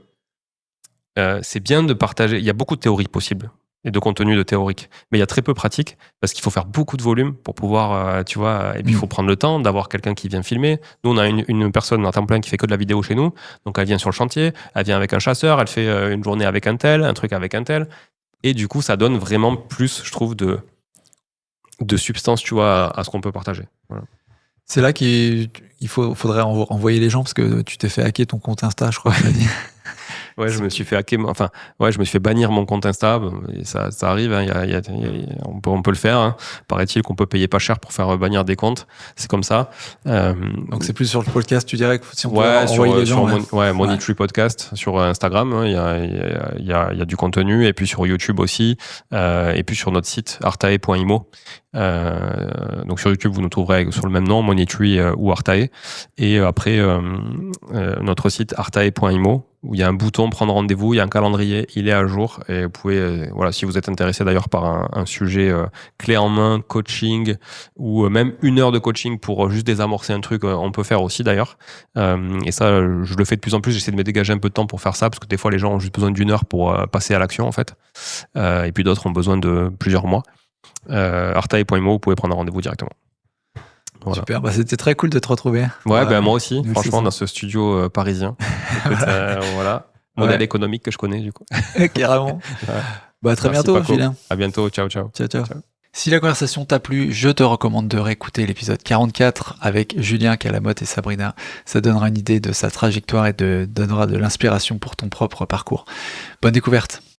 c'est bien de partager. Il y a beaucoup de théories possibles et de contenu de théorique, mais il y a très peu pratique parce qu'il faut faire beaucoup de volume pour pouvoir, tu vois, et puis il faut prendre le temps d'avoir quelqu'un qui vient filmer. Nous, on a une personne en temps plein qui fait que de la vidéo chez nous, donc elle vient sur le chantier, elle vient avec un chasseur, elle fait une journée avec un tel, un truc avec un tel, et du coup, ça donne vraiment plus, je trouve, de substance, tu vois, à ce qu'on peut partager. Voilà. C'est là faudrait envoyer les gens parce que tu t'es fait hacker ton compte Insta, je crois. Tu m'as dit. Ouais, je me suis fait hacker, je me suis fait bannir mon compte Insta. Et ça arrive, hein, on peut le faire. Hein. Paraît-il qu'on peut payer pas cher pour faire bannir des comptes. C'est comme ça. Donc c'est plus sur le podcast, tu dirais que si on peut ouais, envoyer les gens. Money Tree Podcast sur Instagram. Hein, il y a du contenu, et puis sur YouTube aussi, et puis sur notre site artae.imo. Donc sur YouTube, vous nous trouverez sur le même nom, Money Tree ou Artae. Et après, notre site artae.imo, où il y a un bouton prendre rendez-vous, il y a un calendrier, il est à jour, et vous pouvez, voilà, si vous êtes intéressé d'ailleurs par un sujet clé en main, coaching, ou même 1 heure de coaching pour juste désamorcer un truc, on peut faire aussi d'ailleurs. Et ça, je le fais de plus en plus, j'essaie de me dégager un peu de temps pour faire ça, parce que des fois les gens ont juste besoin d'1 heure pour passer à l'action en fait. Et puis d'autres ont besoin de plusieurs mois. Artae.imo, vous pouvez prendre un rendez-vous directement. Voilà. Super, c'était très cool de te retrouver. Ouais, moi aussi, franchement, dans ce studio parisien. Écoute, voilà, modèle économique que je connais du coup. Carrément. Ouais. Très bientôt, Paco. Julien. À bientôt, ciao. Ciao. Si la conversation t'a plu, je te recommande de réécouter l'épisode 44 avec Julien Calamotte et Sabrina. Ça donnera une idée de sa trajectoire et donnera de l'inspiration pour ton propre parcours. Bonne découverte.